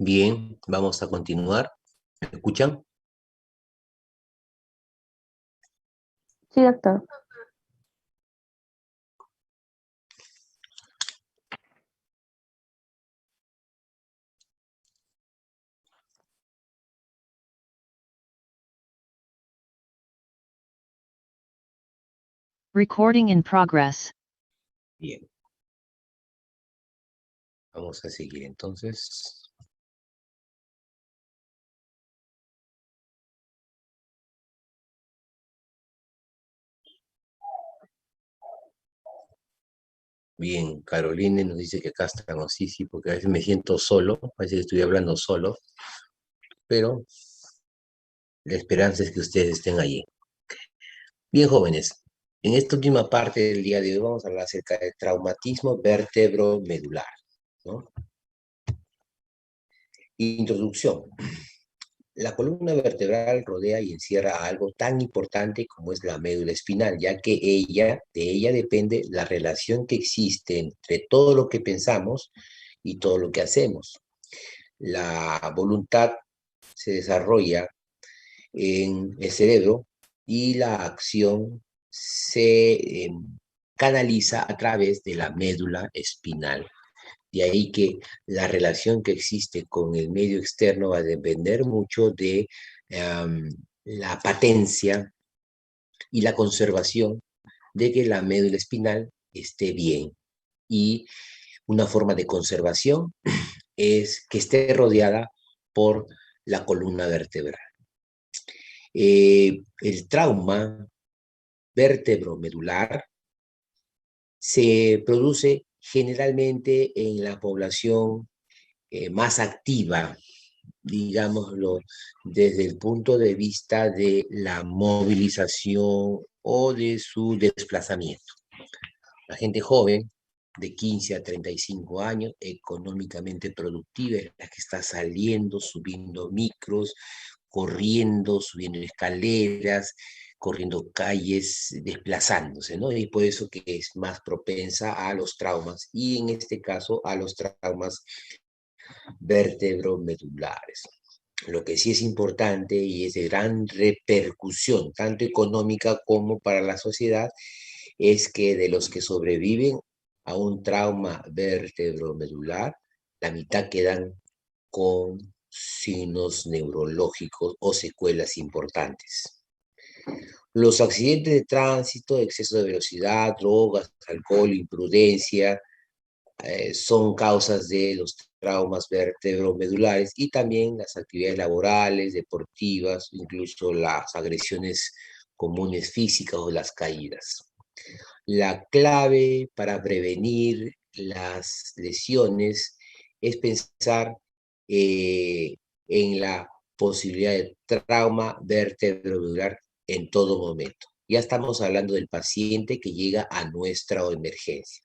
Bien, vamos a continuar. ¿Me escuchan? Sí, doctor. Recording in progress. Bien, vamos a seguir entonces. Bien, Caroline nos dice que acá estamos, sí, sí, porque a veces me siento solo, parece que estoy hablando solo, pero la esperanza es que ustedes estén allí. Bien, jóvenes, en esta última parte del día de hoy vamos a hablar acerca del traumatismo vertebromedular, ¿no? Introducción. La columna vertebral rodea y encierra algo tan importante como es la médula espinal, ya que de ella depende la relación que existe entre todo lo que pensamos y todo lo que hacemos. La voluntad se desarrolla en el cerebro y la acción se canaliza a través de la médula espinal. De ahí que la relación que existe con el medio externo va a depender mucho de la patencia y la conservación de que la médula espinal esté bien. Y una forma de conservación es que esté rodeada por la columna vertebral. El trauma vertebromedular se produce generalmente en la población más activa, digámoslo, desde el punto de vista de la movilización o de su desplazamiento. La gente joven, de 15 a 35 años, económicamente productiva, es la que está saliendo, subiendo micros, corriendo, subiendo escaleras, corriendo calles, desplazándose, ¿no? Y por eso que es más propensa a los traumas, y en este caso a los traumas vertebromedulares. Lo que sí es importante y es de gran repercusión, tanto económica como para la sociedad, es que de los que sobreviven a un trauma vertebromedular, la mitad quedan con signos neurológicos o secuelas importantes. Los accidentes de tránsito, exceso de velocidad, drogas, alcohol, imprudencia, son causas de los traumas vertebromedulares y también las actividades laborales, deportivas, incluso las agresiones comunes físicas o las caídas. La clave para prevenir las lesiones es pensar en la posibilidad de trauma vertebromedular en todo momento. Ya estamos hablando del paciente que llega a nuestra emergencia.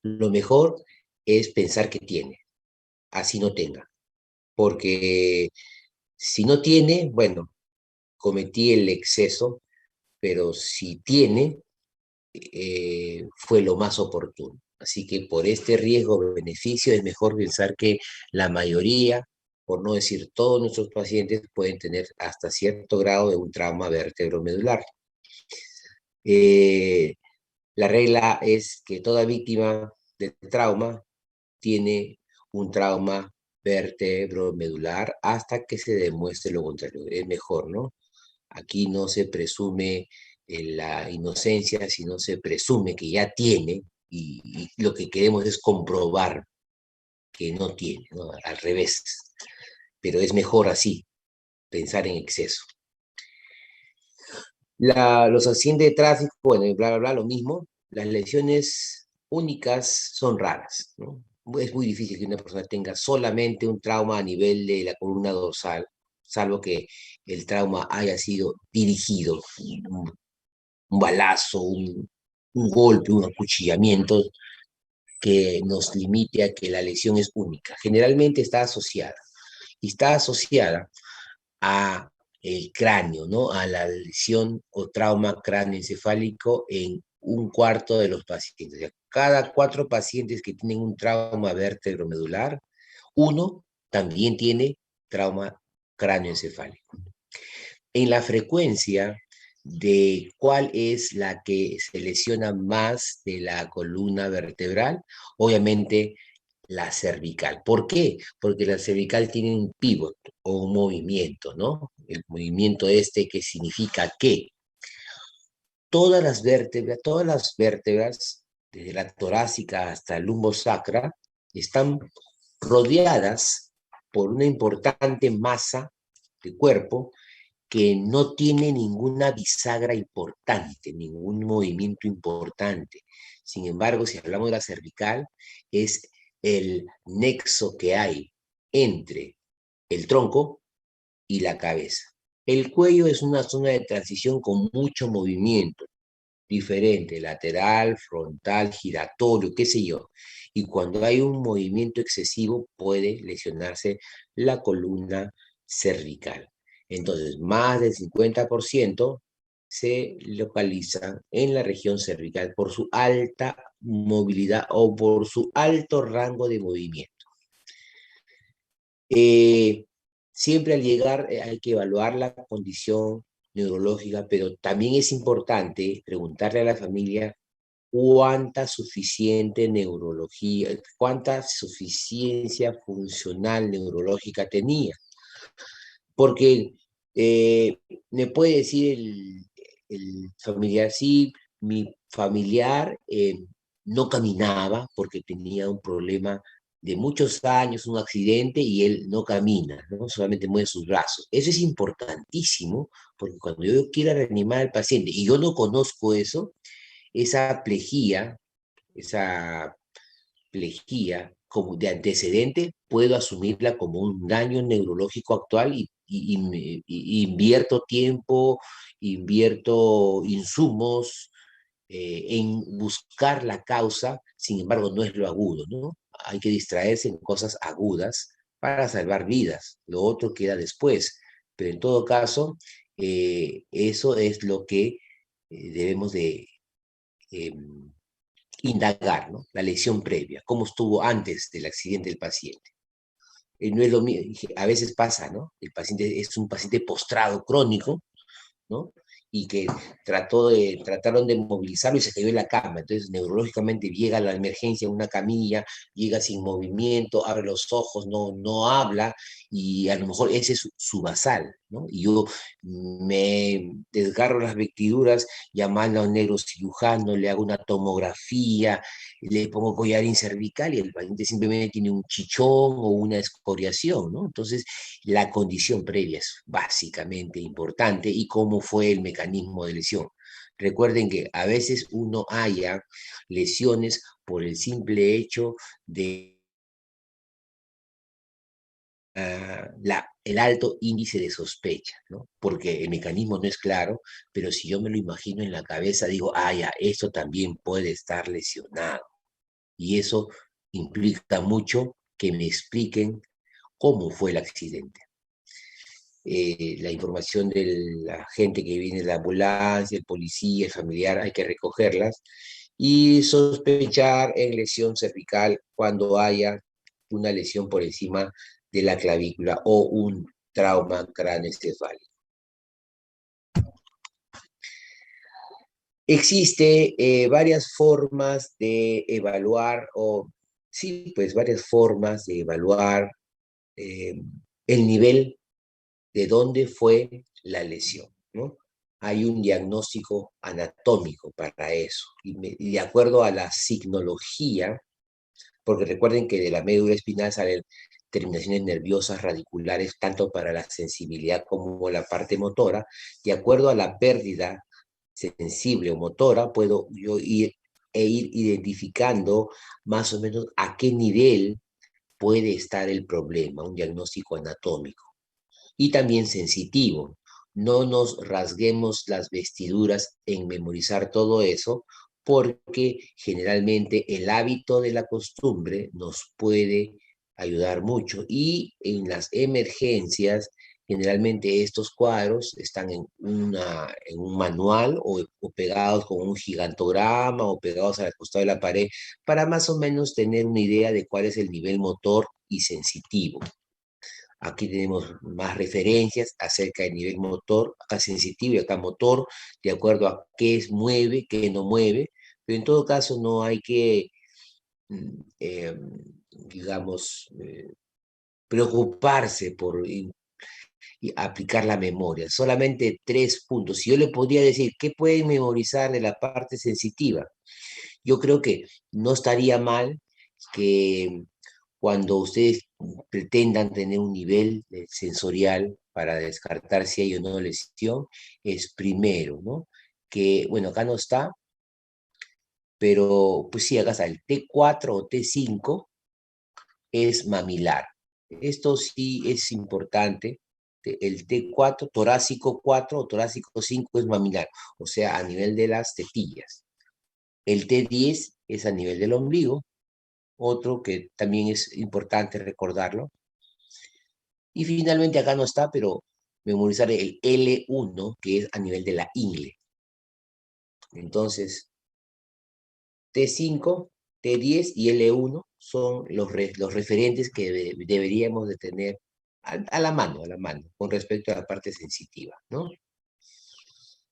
Lo mejor es pensar que tiene, así no tenga, porque si no tiene, bueno, cometí el exceso, pero si tiene, fue lo más oportuno. Así que por este riesgo-beneficio es mejor pensar que la mayoría, por no decir todos nuestros pacientes, pueden tener hasta cierto grado de un trauma vertebromedular. La regla es que toda víctima de trauma tiene un trauma vertebromedular hasta que se demuestre lo contrario. Es mejor, ¿no? Aquí no se presume la inocencia, sino se presume que ya tiene y lo que queremos es comprobar que no tiene, ¿no? Al revés. Pero es mejor así, pensar en exceso. Los accidentes de tráfico, bueno, bla, bla, bla, lo mismo. Las lesiones únicas son raras, ¿no? Es muy difícil que una persona tenga solamente un trauma a nivel de la columna dorsal, salvo que el trauma haya sido dirigido, un balazo, un golpe, un acuchillamiento que nos limite a que la lesión es única. Generalmente está asociada, y está asociada a el cráneo, ¿no? A la lesión o trauma cráneoencefálico en un cuarto de los pacientes. O sea, cada 4 pacientes que tienen un trauma vertebromedular, uno también tiene trauma cráneoencefálico. En la frecuencia de cuál es la que se lesiona más de la columna vertebral, obviamente la cervical. ¿Por qué? Porque la cervical tiene un pivot o un movimiento, ¿no? El movimiento este que significa que todas las vértebras, desde la torácica hasta el lumbosacra, están rodeadas por una importante masa de cuerpo que no tiene ninguna bisagra importante, ningún movimiento importante. Sin embargo, si hablamos de la cervical, es el nexo que hay entre el tronco y la cabeza. El cuello es una zona de transición con mucho movimiento, diferente, lateral, frontal, giratorio, qué sé yo. Y cuando hay un movimiento excesivo puede lesionarse la columna cervical. Entonces, más del 50% se localiza en la región cervical por su alta movilidad o por su alto rango de movimiento. Eh, Siempre al llegar hay que evaluar la condición neurológica, pero también es importante preguntarle a la familia cuánta suficiente neurología, cuánta suficiencia funcional neurológica tenía. Porque me puede decir el familiar, sí, mi familiar no caminaba porque tenía un problema de muchos años, un accidente, y él no camina, ¿no? Solamente mueve sus brazos. Eso es importantísimo, porque cuando yo quiera reanimar al paciente y yo no conozco eso, esa plejía como de antecedente, puedo asumirla como un daño neurológico actual y invierto tiempo, invierto insumos en buscar la causa, sin embargo no es lo agudo, ¿no? Hay que distraerse en cosas agudas para salvar vidas, lo otro queda después, pero en todo caso, eso es lo que debemos de eh, indagar, ¿no? La lesión previa, cómo estuvo antes del accidente del paciente. No es lo mismo, a veces pasa, ¿no? El paciente es un paciente postrado crónico, ¿no? Y que trataron de movilizarlo y se cayó en la cama. Entonces, neurológicamente llega a la emergencia en una camilla, llega sin movimiento, abre los ojos, no habla, y a lo mejor ese es su basal, ¿no? Y yo me desgarro las vestiduras llamando a un neurocirujano, le hago una tomografía, le pongo collarín cervical y el paciente simplemente tiene un chichón o una escoriación, ¿no? Entonces, la condición previa es básicamente importante y cómo fue el mecanismo de lesión. Recuerden que a veces uno haya lesiones por el simple hecho de el alto índice de sospecha, ¿no? Porque el mecanismo no es claro, pero si yo me lo imagino en la cabeza, digo, ya, esto también puede estar lesionado. Y eso implica mucho que me expliquen cómo fue el accidente. La información de la gente que viene de la ambulancia, el policía, el familiar, hay que recogerlas y sospechar en lesión cervical cuando haya una lesión por encima de la clavícula o un trauma craneoencefálico. Existe varias formas de evaluar, o sí, pues varias formas de evaluar eh, el nivel de dónde fue la lesión, ¿no? Hay un diagnóstico anatómico para eso. Y de acuerdo a la signología, porque recuerden que de la médula espinal salen terminaciones nerviosas radiculares, tanto para la sensibilidad como la parte motora, de acuerdo a la pérdida sensible o motora, puedo yo ir identificando más o menos a qué nivel puede estar el problema, un diagnóstico anatómico y también sensitivo. No nos rasguemos las vestiduras en memorizar todo eso, porque generalmente el hábito de la costumbre nos puede ayudar mucho. Y en las emergencias, generalmente estos cuadros están en un manual o pegados con un gigantograma o pegados al costado de la pared para más o menos tener una idea de cuál es el nivel motor y sensitivo. Aquí tenemos más referencias acerca del nivel motor, acá sensitivo y acá motor, de acuerdo a qué mueve, qué no mueve, pero en todo caso no hay que, digamos, preocuparse por y aplicar la memoria. Solamente 3 puntos. Si yo le podría decir, ¿qué pueden memorizar de la parte sensitiva? Yo creo que no estaría mal que cuando ustedes pretendan tener un nivel sensorial para descartar si hay o no lesión, es primero, ¿no? Que, bueno, acá no está, pero pues sí, acá está el T4 o T5 es mamilar. Esto sí es importante. El T4, torácico 4 o torácico 5 es mamilar, o sea, a nivel de las tetillas. El T10 es a nivel del ombligo, otro que también es importante recordarlo. Y finalmente acá no está, pero memorizar el L1, que es a nivel de la ingle. Entonces, T5, T10 y L1 son los referentes que deberíamos de tener a la mano, con respecto a la parte sensitiva, ¿no?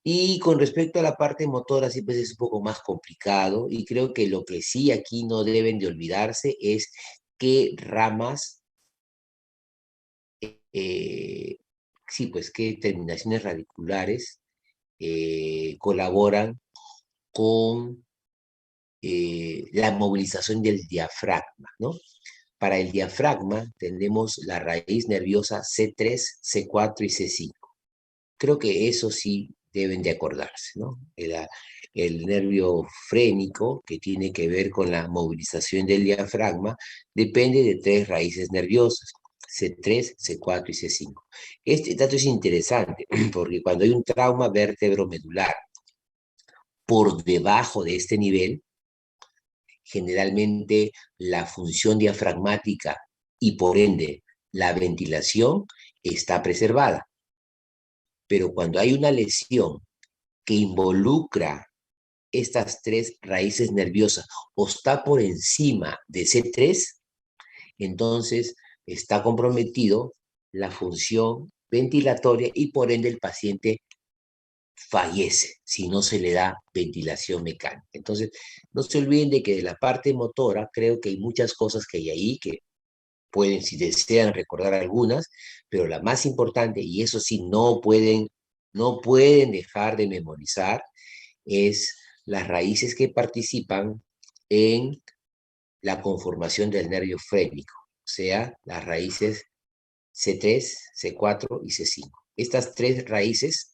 Y con respecto a la parte motora, sí, pues es un poco más complicado y creo que lo que sí aquí no deben de olvidarse es qué ramas, eh, sí, pues qué terminaciones radiculares colaboran con la movilización del diafragma, ¿no? Para el diafragma tenemos la raíz nerviosa C3, C4 y C5. Creo que eso sí deben de acordarse, ¿no? El nervio frénico, que tiene que ver con la movilización del diafragma, depende de 3 raíces nerviosas, C3, C4 y C5. Este dato es interesante porque cuando hay un trauma vértebro-medular por debajo de este nivel, generalmente la función diafragmática y por ende la ventilación está preservada. Pero cuando hay una lesión que involucra estas 3 raíces nerviosas o está por encima de C3, entonces está comprometido la función ventilatoria y por ende el paciente fallece si no se le da ventilación mecánica. Entonces, no se olviden de que de la parte motora creo que hay muchas cosas que hay ahí que pueden, si desean, recordar algunas, pero la más importante, y eso sí no pueden dejar de memorizar, es las raíces que participan en la conformación del nervio frénico, o sea, las raíces C3, C4 y C5. Estas 3 raíces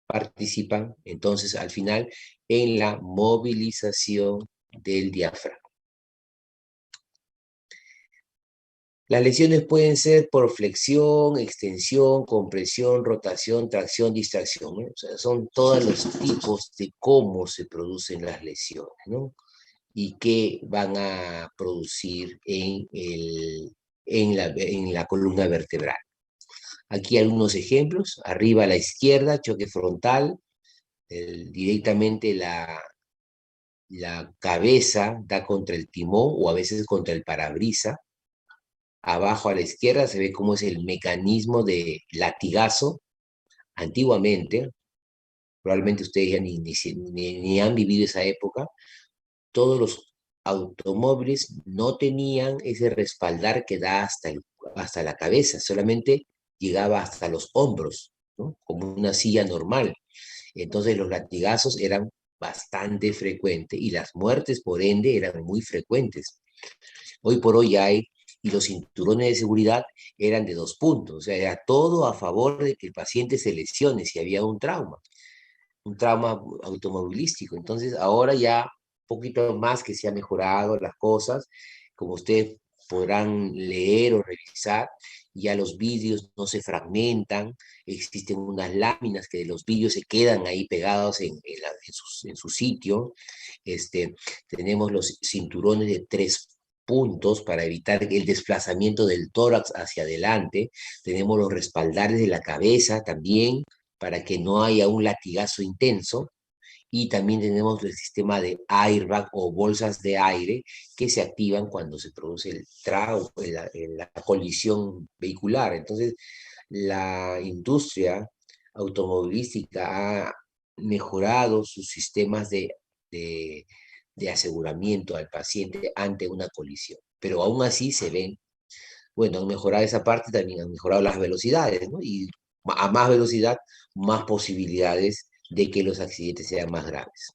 participan entonces al final en la movilización del diafragma. Las lesiones pueden ser por flexión, extensión, compresión, rotación, tracción, distracción, ¿no? O sea, son todos los tipos de cómo se producen las lesiones, ¿no? Y qué van a producir en la columna vertebral. Aquí algunos ejemplos. Arriba a la izquierda, choque frontal. Directamente la cabeza da contra el timón o a veces contra el parabrisas. Abajo a la izquierda se ve cómo es el mecanismo de latigazo. Antiguamente, probablemente ustedes ya ni han vivido esa época, todos los automóviles no tenían ese respaldar que da hasta la cabeza, solamente llegaba hasta los hombros, ¿no? Como una silla normal. Entonces los latigazos eran bastante frecuentes y las muertes, por ende, eran muy frecuentes. Hoy por hoy hay, y los cinturones de seguridad eran de 2 puntos, o sea, era todo a favor de que el paciente se lesione si había un trauma automovilístico. Entonces, ahora ya un poquito más que se ha mejorado las cosas, como ustedes podrán leer o revisar, ya los vídeos no se fragmentan, existen unas láminas que de los vídeos se quedan ahí pegados en su sitio. Tenemos los cinturones de 3 puntos para evitar el desplazamiento del tórax hacia adelante. Tenemos los respaldares de la cabeza también para que no haya un latigazo intenso. Y también tenemos el sistema de airbag o bolsas de aire que se activan cuando se produce el trauma, la colisión vehicular. Entonces, la industria automovilística ha mejorado sus sistemas de, de aseguramiento al paciente ante una colisión. Pero aún así se ven, bueno, han mejorado esa parte, también han mejorado las velocidades, ¿no? Y a más velocidad, más posibilidades de que los accidentes sean más graves.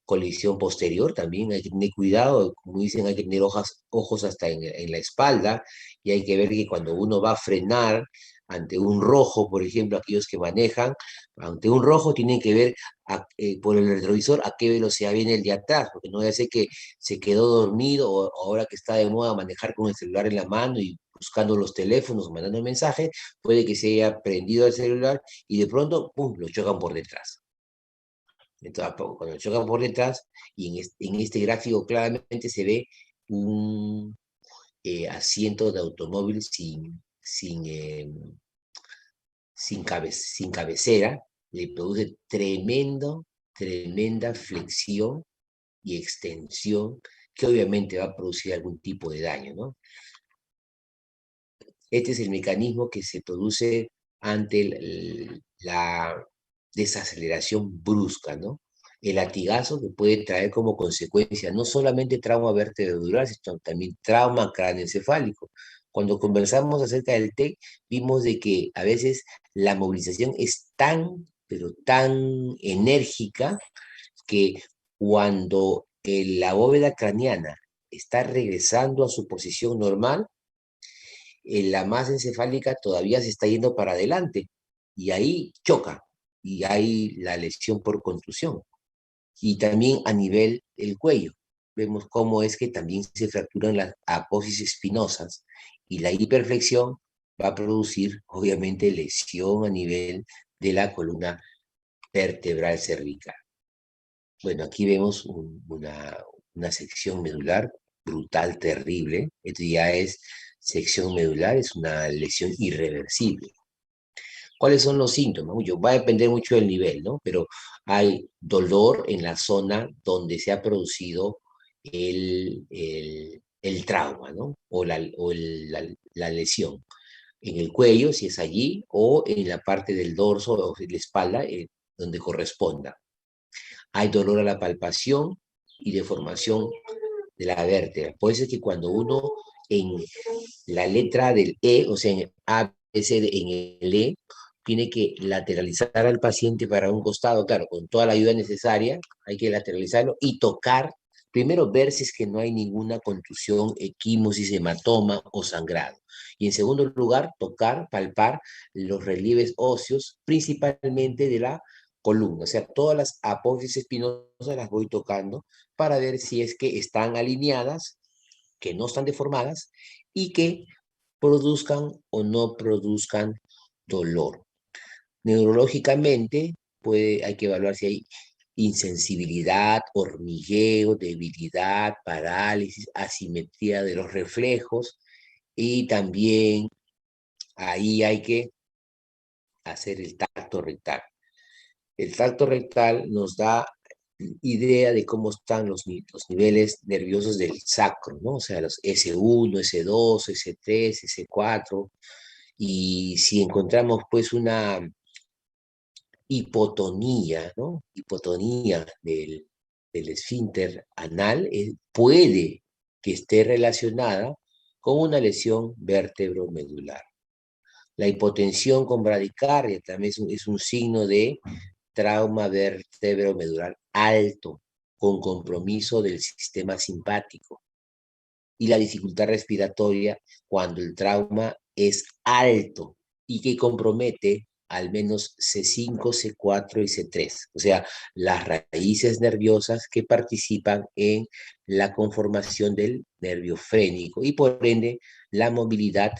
Colisión posterior también hay que tener cuidado, como dicen, hay que tener ojos hasta en la espalda, y hay que ver que cuando uno va a frenar ante un rojo, por ejemplo, aquellos que manejan, ante un rojo tienen que ver por el retrovisor a qué velocidad viene el de atrás, porque no ya sé que se quedó dormido o ahora que está de moda manejar con el celular en la mano y buscando los teléfonos, mandando mensajes, puede que se haya prendido el celular y de pronto, ¡pum!, lo chocan por detrás. Entonces, cuando chocan por detrás, y en este gráfico claramente se ve un asiento de automóvil sin cabecera, le produce tremenda flexión y extensión que obviamente va a producir algún tipo de daño, ¿no? Este es el mecanismo que se produce ante la desaceleración brusca, ¿no? El latigazo que puede traer como consecuencia no solamente trauma vertebral, sino también trauma cráneoencefálico. Cuando conversamos acerca del TEC, vimos de que a veces la movilización es tan, pero tan enérgica que cuando la bóveda craneana está regresando a su posición normal, la masa encefálica todavía se está yendo para adelante y ahí choca y hay la lesión por contusión. Y también a nivel del cuello, vemos cómo es que también se fracturan las apófisis espinosas y la hiperflexión va a producir obviamente lesión a nivel de la columna vertebral cervical. Bueno, aquí vemos una sección medular brutal, terrible. Esto ya es sección medular, es una lesión irreversible. ¿Cuáles son los síntomas? Va a depender mucho del nivel, ¿no? Pero hay dolor en la zona donde se ha producido el trauma, ¿no? O la lesión. En el cuello, si es allí, o en la parte del dorso o de la espalda, donde corresponda. Hay dolor a la palpación y deformación de la vértebra. Puede ser que cuando uno en la letra del E, o sea, en A, B, C, D, en el E, tiene que lateralizar al paciente para un costado, claro, con toda la ayuda necesaria, hay que lateralizarlo y tocar, primero ver si es que no hay ninguna contusión, equimosis, hematoma o sangrado. Y en segundo lugar, tocar, palpar los relieves óseos, principalmente de la columna, o sea, todas las apófisis espinosas las voy tocando para ver si es que están alineadas, que no están deformadas y que produzcan o no produzcan dolor. Neurológicamente, hay que evaluar si hay insensibilidad, hormigueo, debilidad, parálisis, asimetría de los reflejos, y también ahí hay que hacer el tacto rectal. El tacto rectal nos da idea de cómo están los niveles nerviosos del sacro, ¿no? O sea, los S1, S2, S3, S4, y si encontramos pues una hipotonía, ¿no? Hipotonía del esfínter anal, puede que esté relacionada con una lesión vértebro-medular. La hipotensión con bradicardia también es un signo de trauma vértebro-medular alto, con compromiso del sistema simpático. Y la dificultad respiratoria cuando el trauma es alto y que compromete al menos C5, C4 y C3, o sea, las raíces nerviosas que participan en la conformación del nervio frénico y por ende la movilidad,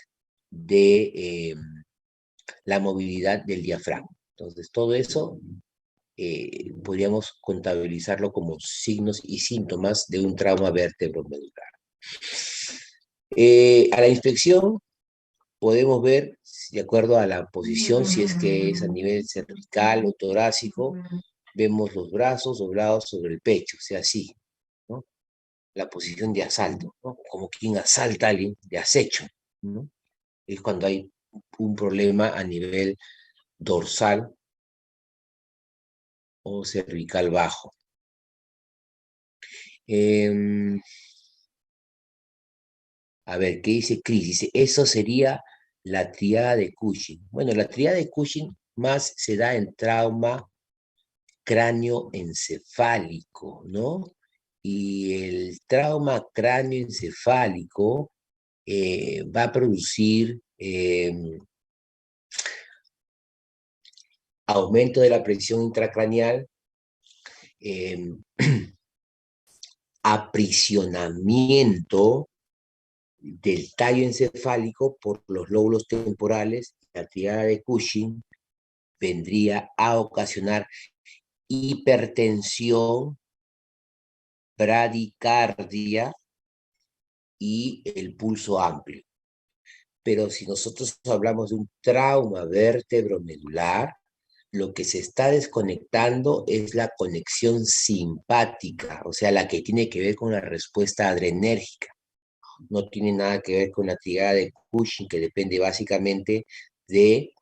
la movilidad del diafragma. Entonces, todo eso podríamos contabilizarlo como signos y síntomas de un trauma vértebro-medular. A la inspección podemos ver, de acuerdo a la posición, si es que es a nivel cervical o torácico, vemos los brazos doblados sobre el pecho, o sea, así, ¿no? La posición de asalto, ¿no? Como quien asalta a alguien de acecho, ¿no? Es cuando hay un problema a nivel dorsal o cervical bajo. Em, a ver, ¿qué dice Chris? Dice, eso sería la triada de Cushing. Bueno, la triada de Cushing más se da en trauma cráneoencefálico, ¿no? Y el trauma cráneoencefálico va a producir aumento de la presión intracraneal, em, aprisionamiento del tallo encefálico por los lóbulos temporales. La triada de Cushing vendría a ocasionar hipertensión, bradicardia y el pulso amplio. Pero si nosotros hablamos de un trauma vértebromedular, lo que se está desconectando es la conexión simpática, o sea, la que tiene que ver con la respuesta adrenérgica. No tiene nada que ver con la triada de Cushing, que depende básicamente de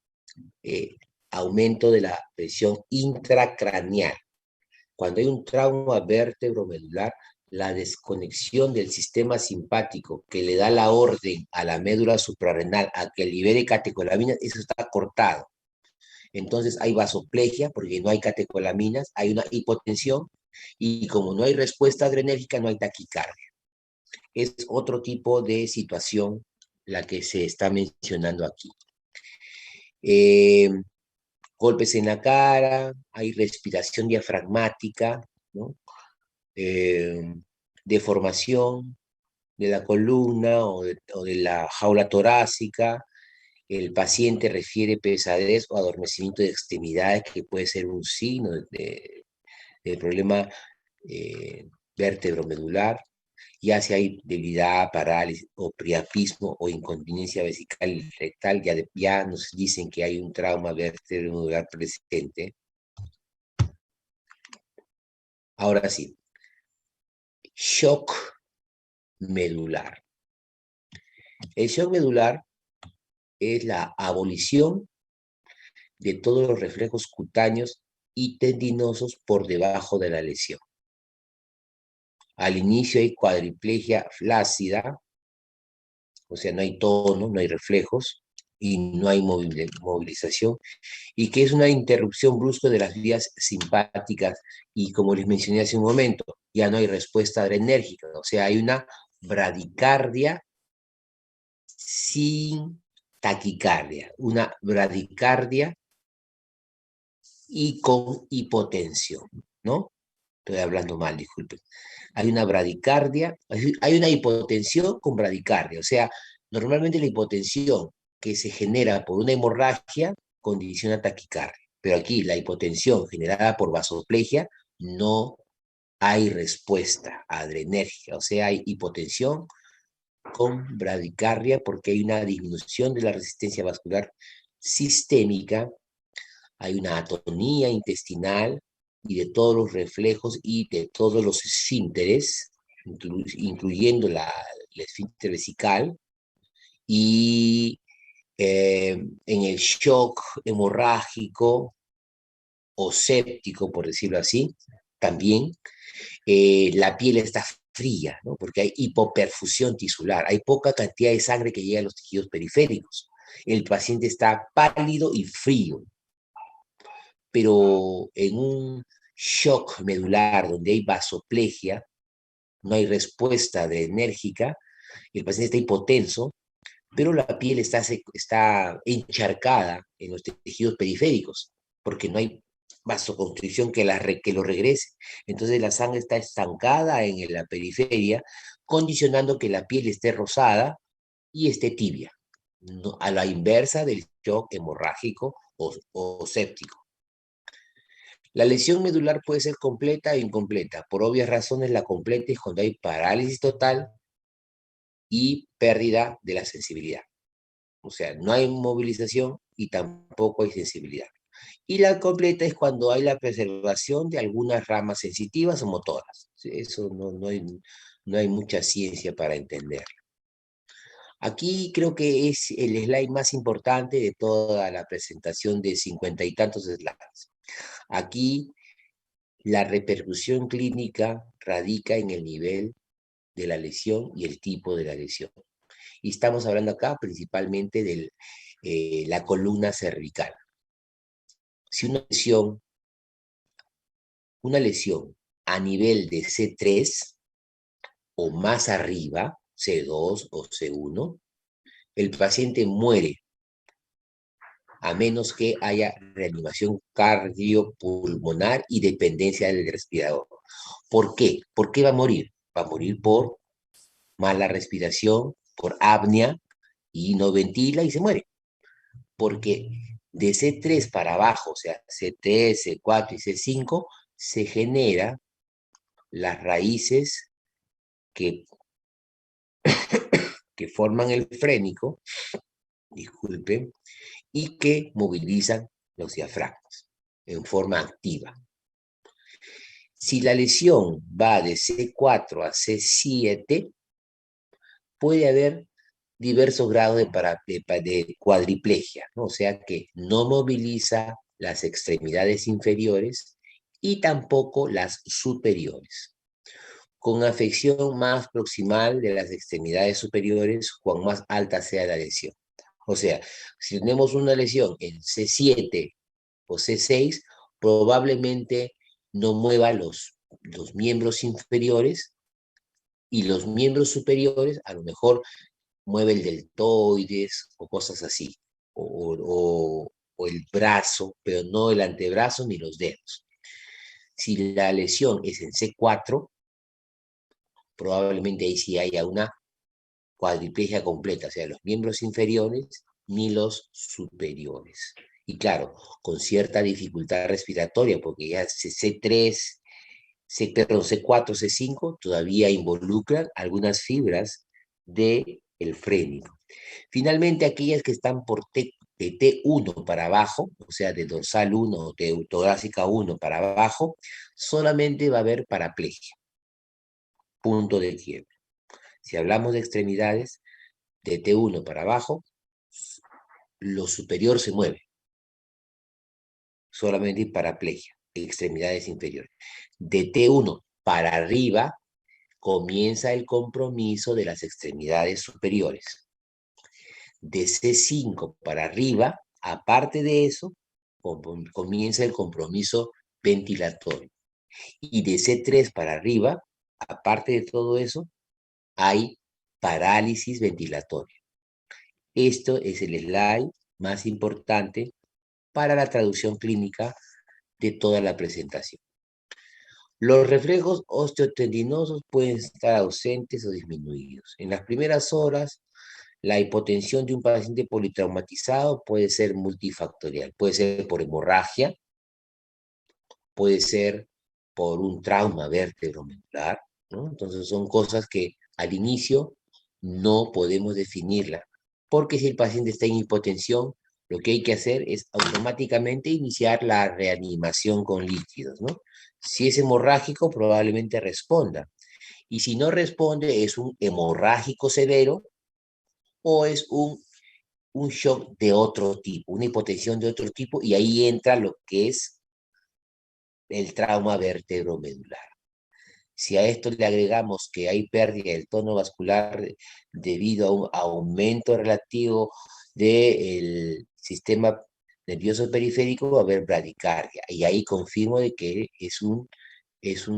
eh, aumento de la presión intracraneal. Cuando hay un trauma vértebromedular, la desconexión del sistema simpático que le da la orden a la médula suprarrenal a que libere catecolaminas, eso está cortado. Entonces hay vasoplegia porque no hay catecolaminas, hay una hipotensión y como no hay respuesta adrenérgica, no hay taquicardia. Es otro tipo de situación la que se está mencionando aquí. Eh, golpes en la cara, hay respiración diafragmática, ¿no? Eh, deformación de la columna o de la jaula torácica. El paciente refiere pesadez o adormecimiento de extremidades, que puede ser un signo de problema vértebromedular. Ya si hay debilidad, parálisis o priapismo o incontinencia vesical y rectal, ya nos dicen que hay un trauma vértebromedular presente. Ahora sí, shock medular. El shock medular es la abolición de todos los reflejos cutáneos y tendinosos por debajo de la lesión. Al inicio hay cuadriplegia flácida, o sea, no hay tono, no hay reflejos y no hay movilización, y que es una interrupción brusca de las vías simpáticas y, como les mencioné hace un momento, ya no hay respuesta adrenérgica, o sea, hay una bradicardia sin taquicardia, una bradicardia y con hipotensión, ¿no? Estoy hablando mal, disculpen. Hay una bradicardia, hay una hipotensión con bradicardia, o sea, normalmente la hipotensión que se genera por una hemorragia condiciona taquicardia, pero aquí la hipotensión generada por vasoplegia no hay respuesta adrenérgica, o sea, hay hipotensión con bradicardia porque hay una disminución de la resistencia vascular sistémica, hay una atonía intestinal y de todos los reflejos y de todos los esfínteres, incluyendo el esfínter vesical, y en el shock hemorrágico o séptico, por decirlo así, también la piel está fría, ¿no? Porque hay hipoperfusión tisular, hay poca cantidad de sangre que llega a los tejidos periféricos. El paciente está pálido y frío, pero en un shock medular donde hay vasoplegia, no hay respuesta adrenérgica, el paciente está hipotenso, pero la piel está encharcada en los tejidos periféricos, porque no hay vasoconstricción que lo regrese. Entonces la sangre está estancada en la periferia, condicionando que la piel esté rosada y esté tibia, ¿no? A la inversa del shock hemorrágico o séptico. La lesión medular puede ser completa e incompleta. Por obvias razones, la completa es cuando hay parálisis total y pérdida de la sensibilidad. O sea, no hay movilización y tampoco hay sensibilidad. Y la completa es cuando hay la preservación de algunas ramas sensitivas o motoras. Sí, eso no hay mucha ciencia para entender. Aquí creo que es el slide más importante de toda la presentación de 50 y tantos slides. Aquí la repercusión clínica radica en el nivel de la lesión y el tipo de la lesión. Y estamos hablando acá principalmente de la columna cervical. Si una lesión a nivel de C3 o más arriba, C2 o C1, el paciente muere a menos que haya reanimación cardiopulmonar y dependencia del respirador. ¿Por qué? ¿Por qué va a morir? Va a morir por mala respiración, por apnea, y no ventila y se muere. Porque de C3 para abajo, o sea, C3, C4 y C5, se genera las raíces que, que forman el frénico, disculpen, y que movilizan los diafragmas en forma activa. Si la lesión va de C4 a C7, puede haber diversos grados de cuadriplegia, ¿no? O sea que no moviliza las extremidades inferiores y tampoco las superiores, con afección más proximal de las extremidades superiores, cuan más alta sea la lesión. O sea, si tenemos una lesión en C7 o C6, probablemente no mueva los miembros inferiores, y los miembros superiores a lo mejor mueve el deltoides o cosas así, o el brazo, pero no el antebrazo ni los dedos. Si la lesión es en C4, probablemente ahí sí haya una cuadriplegia completa, o sea, los miembros inferiores ni los superiores. Y claro, con cierta dificultad respiratoria, porque ya C3, perdón, C4, C5 todavía involucran algunas fibras del frénico. Finalmente, aquellas que están de T1 para abajo, o sea, de dorsal 1 o torácica 1 para abajo, solamente va a haber paraplegia, punto de quiebre. Si hablamos de extremidades, de T1 para abajo, lo superior se mueve, solamente paraplegia, extremidades inferiores. De T1 para arriba, comienza el compromiso de las extremidades superiores. De C5 para arriba, aparte de eso, comienza el compromiso ventilatorio. Y de C3 para arriba, aparte de todo eso, hay parálisis ventilatoria. Esto es el slide más importante para la traducción clínica de toda la presentación. Los reflejos osteotendinosos pueden estar ausentes o disminuidos. En las primeras horas, la hipotensión de un paciente politraumatizado puede ser multifactorial. Puede ser por hemorragia, puede ser por un trauma vértebro-medular, ¿no? Entonces son cosas que al inicio no podemos definirla, porque si el paciente está en hipotensión, lo que hay que hacer es automáticamente iniciar la reanimación con líquidos, ¿no? Si es hemorrágico, probablemente responda. Y si no responde, es un hemorrágico severo o es un shock de otro tipo, una hipotensión de otro tipo, y ahí entra lo que es el trauma vértebro-medular. Si a esto le agregamos que hay pérdida del tono vascular debido a un aumento relativo del sistema nervioso periférico, va a haber bradicardia. Y ahí confirmo de que es un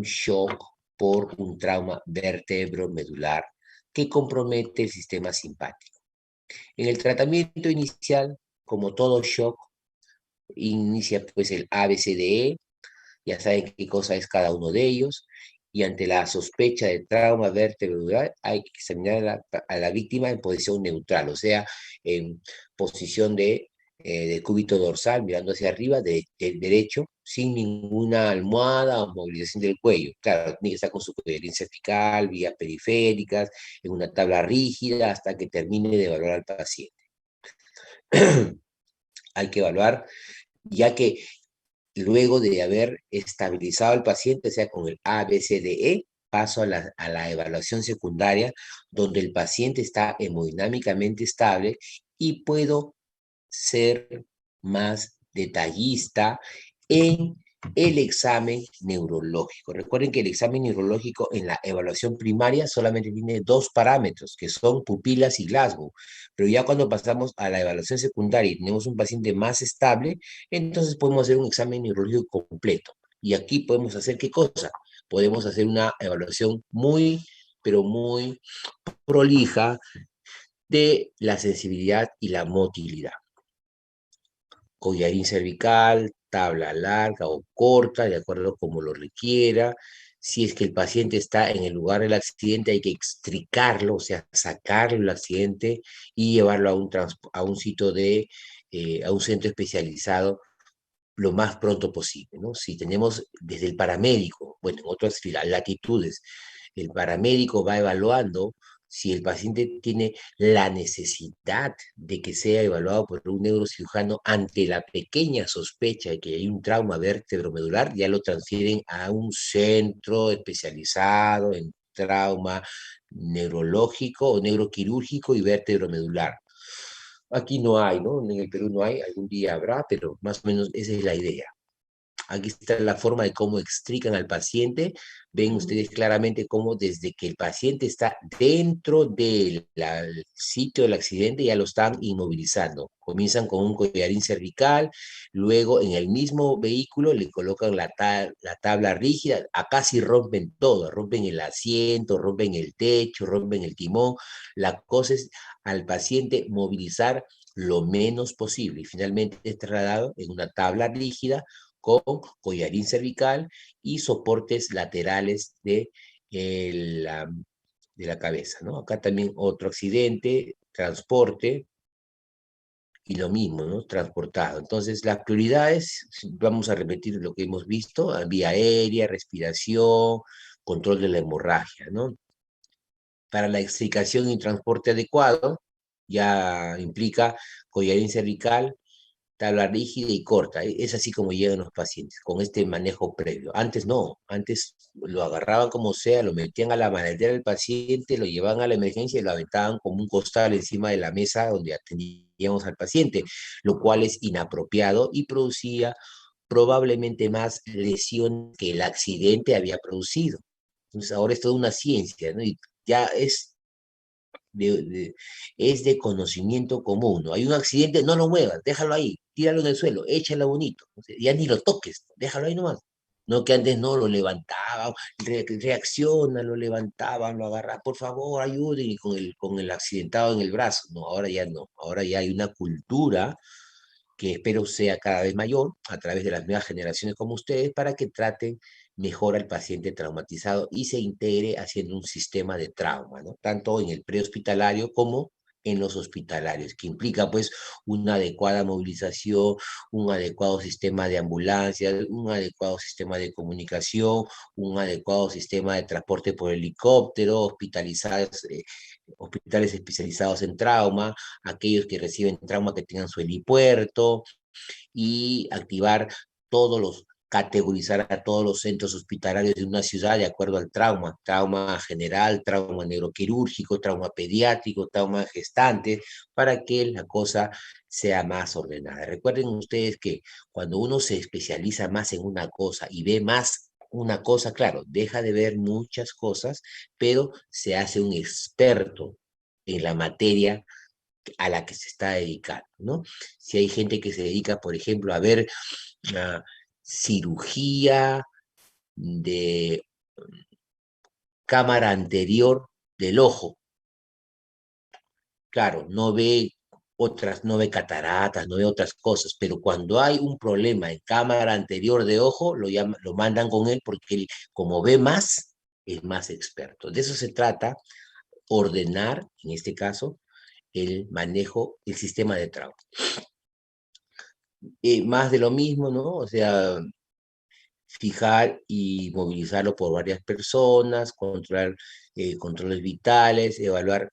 shock por un trauma vértebro-medular que compromete el sistema simpático. En el tratamiento inicial, como todo shock, inicia pues el ABCDE, ya saben qué cosa es cada uno de ellos, y ante la sospecha de trauma vértebro-medular hay que examinar a la víctima en posición neutral, o sea, en posición de cúbito dorsal, mirando hacia arriba, derecho, sin ninguna almohada o movilización del cuello. Claro, tiene que estar con su coherencia cervical, vías periféricas, en una tabla rígida, hasta que termine de evaluar al paciente. Hay que evaluar ya que luego de haber estabilizado al paciente, o sea, con el ABCDE, paso a la evaluación secundaria, donde el paciente está hemodinámicamente estable y puedo ser más detallista en el examen neurológico. Recuerden que el examen neurológico en la evaluación primaria solamente tiene dos parámetros, que son pupilas y Glasgow. Pero ya cuando pasamos a la evaluación secundaria y tenemos un paciente más estable, entonces podemos hacer un examen neurológico completo. Y aquí podemos hacer ¿qué cosa? Podemos hacer una evaluación muy, pero muy prolija de la sensibilidad y la motilidad. Collarín cervical, tabla larga o corta, de acuerdo como lo requiera. Si es que el paciente está en el lugar del accidente, hay que extricarlo, o sea, sacarlo del accidente y llevarlo a un sitio a un centro especializado lo más pronto posible, ¿no? Si tenemos desde el paramédico, bueno, en otras latitudes, el paramédico va evaluando si el paciente tiene la necesidad de que sea evaluado por un neurocirujano ante la pequeña sospecha de que hay un trauma vértebromedular, ya lo transfieren a un centro especializado en trauma neurológico o neuroquirúrgico y vértebromedular. Aquí no hay, ¿no? En el Perú no hay, algún día habrá, pero más o menos esa es la idea. Aquí está la forma de cómo extrican al paciente. Ven ustedes claramente cómo desde que el paciente está dentro del sitio del accidente ya lo están inmovilizando. Comienzan con un collarín cervical, luego en el mismo vehículo le colocan la tabla rígida. Acá sí rompen todo, rompen el asiento, rompen el techo, rompen el timón. La cosa es al paciente movilizar lo menos posible y finalmente es trasladado en una tabla rígida con collarín cervical y soportes laterales de la cabeza, ¿no? Acá también otro accidente, transporte, y lo mismo, ¿no? Transportado. Entonces, las prioridades, vamos a repetir lo que hemos visto, vía aérea, respiración, control de la hemorragia, ¿no? Para la extricación y transporte adecuado, ya implica collarín cervical, tabla rígida y corta. Es así como llegan los pacientes, con este manejo previo. Antes no, antes lo agarraban como sea, lo metían a la maletera del paciente, lo llevaban a la emergencia y lo aventaban como un costal encima de la mesa donde atendíamos al paciente, lo cual es inapropiado y producía probablemente más lesión que el accidente había producido. Entonces ahora es toda una ciencia, ¿no? Y ya de, de- es de conocimiento común, ¿no? Hay un accidente, no lo muevas, déjalo ahí, tíralo en el suelo, échalo bonito, o sea, ya ni lo toques, déjalo ahí nomás. No que antes no lo levantaban, reacciona, lo levantaban, lo agarraban, por favor, ayuden, y con el accidentado en el brazo. No, ahora ya no, ahora ya hay una cultura que espero sea cada vez mayor a través de las nuevas generaciones como ustedes para que traten mejor al paciente traumatizado y se integre haciendo un sistema de trauma, ¿no? Tanto en el prehospitalario como en los hospitalarios, que implica pues una adecuada movilización, un adecuado sistema de ambulancias, un adecuado sistema de comunicación, un adecuado sistema de transporte por helicóptero, hospitales especializados en trauma, aquellos que reciben trauma que tengan su helipuerto y categorizar a todos los centros hospitalarios de una ciudad de acuerdo al trauma, trauma general, trauma neuroquirúrgico, trauma pediátrico, trauma gestante, para que la cosa sea más ordenada. Recuerden ustedes que cuando uno se especializa más en una cosa y ve más una cosa, claro, deja de ver muchas cosas, pero se hace un experto en la materia a la que se está dedicando, ¿no? Si hay gente que se dedica, por ejemplo, a ver una cirugía de cámara anterior del ojo, claro, no ve cataratas, no ve otras cosas, pero cuando hay un problema en cámara anterior de ojo, lo mandan con él porque él, como ve más, es más experto. De eso se trata, ordenar, en este caso, el manejo, el sistema de trauma. Más de lo mismo, ¿no? O sea, fijar y movilizarlo por varias personas, controlar controles vitales, evaluar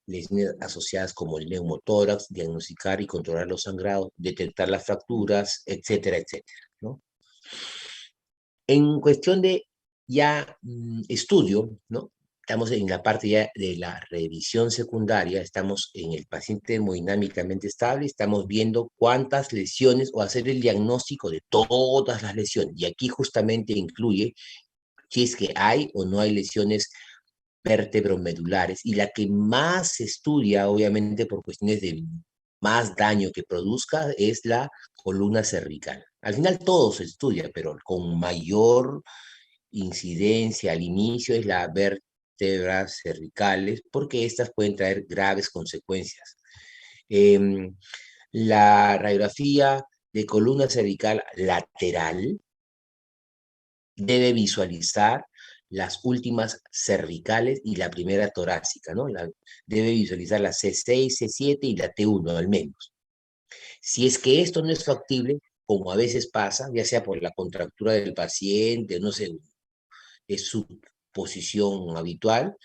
lesiones asociadas como el neumotórax, diagnosticar y controlar los sangrados, detectar las fracturas, etcétera, etcétera, ¿no? En cuestión de ya estudio, ¿no? Estamos en la parte ya de la revisión secundaria, estamos en el paciente hemodinámicamente estable, estamos viendo cuántas lesiones o hacer el diagnóstico de todas las lesiones. Y aquí justamente incluye si es que hay o no hay lesiones vértebromedulares. Y la que más se estudia, obviamente por cuestiones de más daño que produzca, es la columna cervical. Al final todo se estudia, pero con mayor incidencia al inicio es la vértebras cervicales, porque estas pueden traer graves consecuencias. Em, la radiografía de columna cervical lateral debe visualizar las últimas cervicales y la primera torácica, ¿no? Debe visualizar la C6, C7 y la T1 al menos. Si es que esto no es factible, como a veces pasa, ya sea por la contractura del paciente, no sé, es su posición habitual,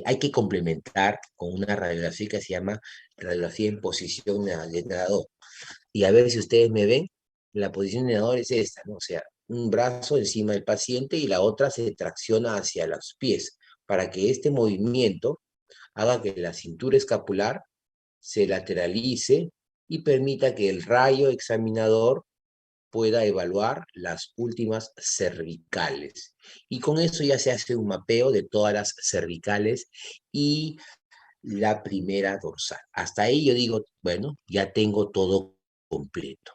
hay que complementar con una radiografía que se llama radiografía en posición de nadador. Y a ver si ustedes me ven, la posición de nadador es esta, ¿no? O sea, un brazo encima del paciente y la otra se tracciona hacia los pies, para que este movimiento haga que la cintura escapular se lateralice y permita que el rayo examinador pueda evaluar las últimas cervicales. Y con eso ya se hace un mapeo de todas las cervicales y la primera dorsal. Hasta ahí yo digo, bueno, ya tengo todo completo.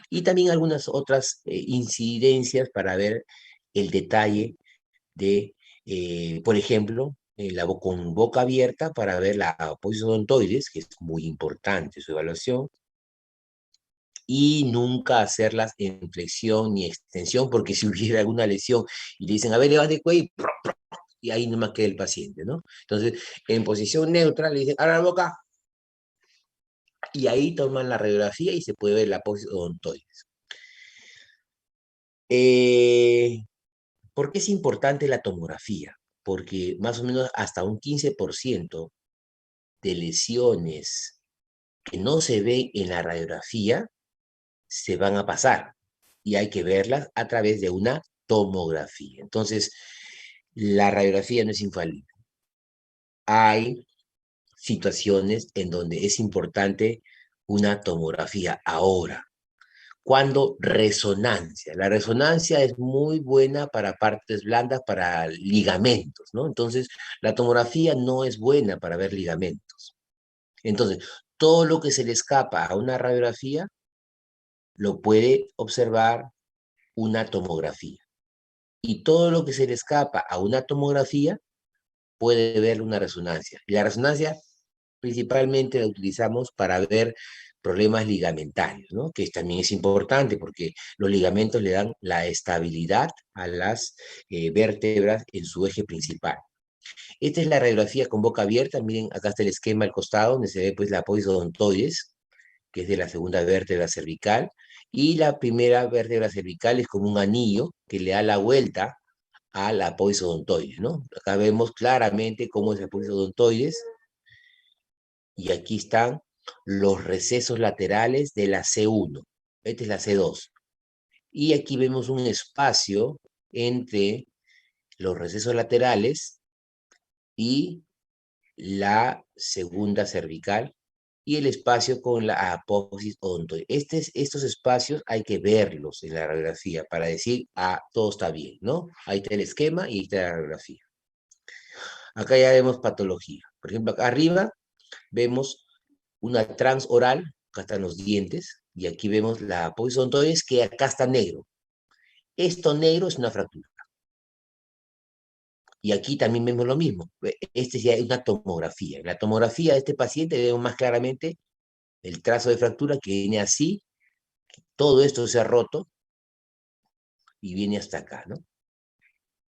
Y también algunas otras incidencias para ver el detalle de, por ejemplo, con boca abierta para ver la aposis odontoides, que es muy importante su evaluación, y nunca hacerlas en flexión ni extensión, porque si hubiera alguna lesión y le dicen, a ver, levante el cuello, y ahí nomás queda el paciente, ¿no? Entonces, en posición neutra le dicen, abra la boca, y ahí toman la radiografía y se puede ver la aposis odontoides. ¿Por qué es importante la tomografía? Porque más o menos hasta un 15% de lesiones que no se ven en la radiografía se van a pasar y hay que verlas a través de una tomografía. Entonces, la radiografía no es infalible. Hay situaciones en donde es importante una tomografía ahora. Cuando resonancia. La resonancia es muy buena para partes blandas, para ligamentos, ¿no? Entonces, la tomografía no es buena para ver ligamentos. Entonces, todo lo que se le escapa a una radiografía lo puede observar una tomografía. Y todo lo que se le escapa a una tomografía puede ver una resonancia. Y la resonancia principalmente la utilizamos para ver problemas ligamentarios, ¿no? Que también es importante porque los ligamentos le dan la estabilidad a las vértebras en su eje principal. Esta es la radiografía con boca abierta. Miren, acá está el esquema al costado donde se ve pues la aposis odontoides, que es de la segunda vértebra cervical, y la primera vértebra cervical es como un anillo que le da la vuelta a la aposis odontoides, ¿no? Acá vemos claramente cómo es la aposis odontoides, y aquí están los recesos laterales de la C1. Esta es la C2. Y aquí vemos un espacio entre los recesos laterales y la segunda cervical y el espacio con la apófisis odontoide. Estos espacios hay que verlos en la radiografía para decir, ah, todo está bien, ¿no? Ahí está el esquema y ahí está la radiografía. Acá ya vemos patología. Por ejemplo, acá arriba vemos una transoral, acá están los dientes, y aquí vemos la apófisis odontoide, que acá está negro. Esto negro es una fractura. Y aquí también vemos lo mismo. Este ya es una tomografía. En la tomografía de este paciente vemos más claramente el trazo de fractura que viene así, todo esto se ha roto y viene hasta acá, ¿no?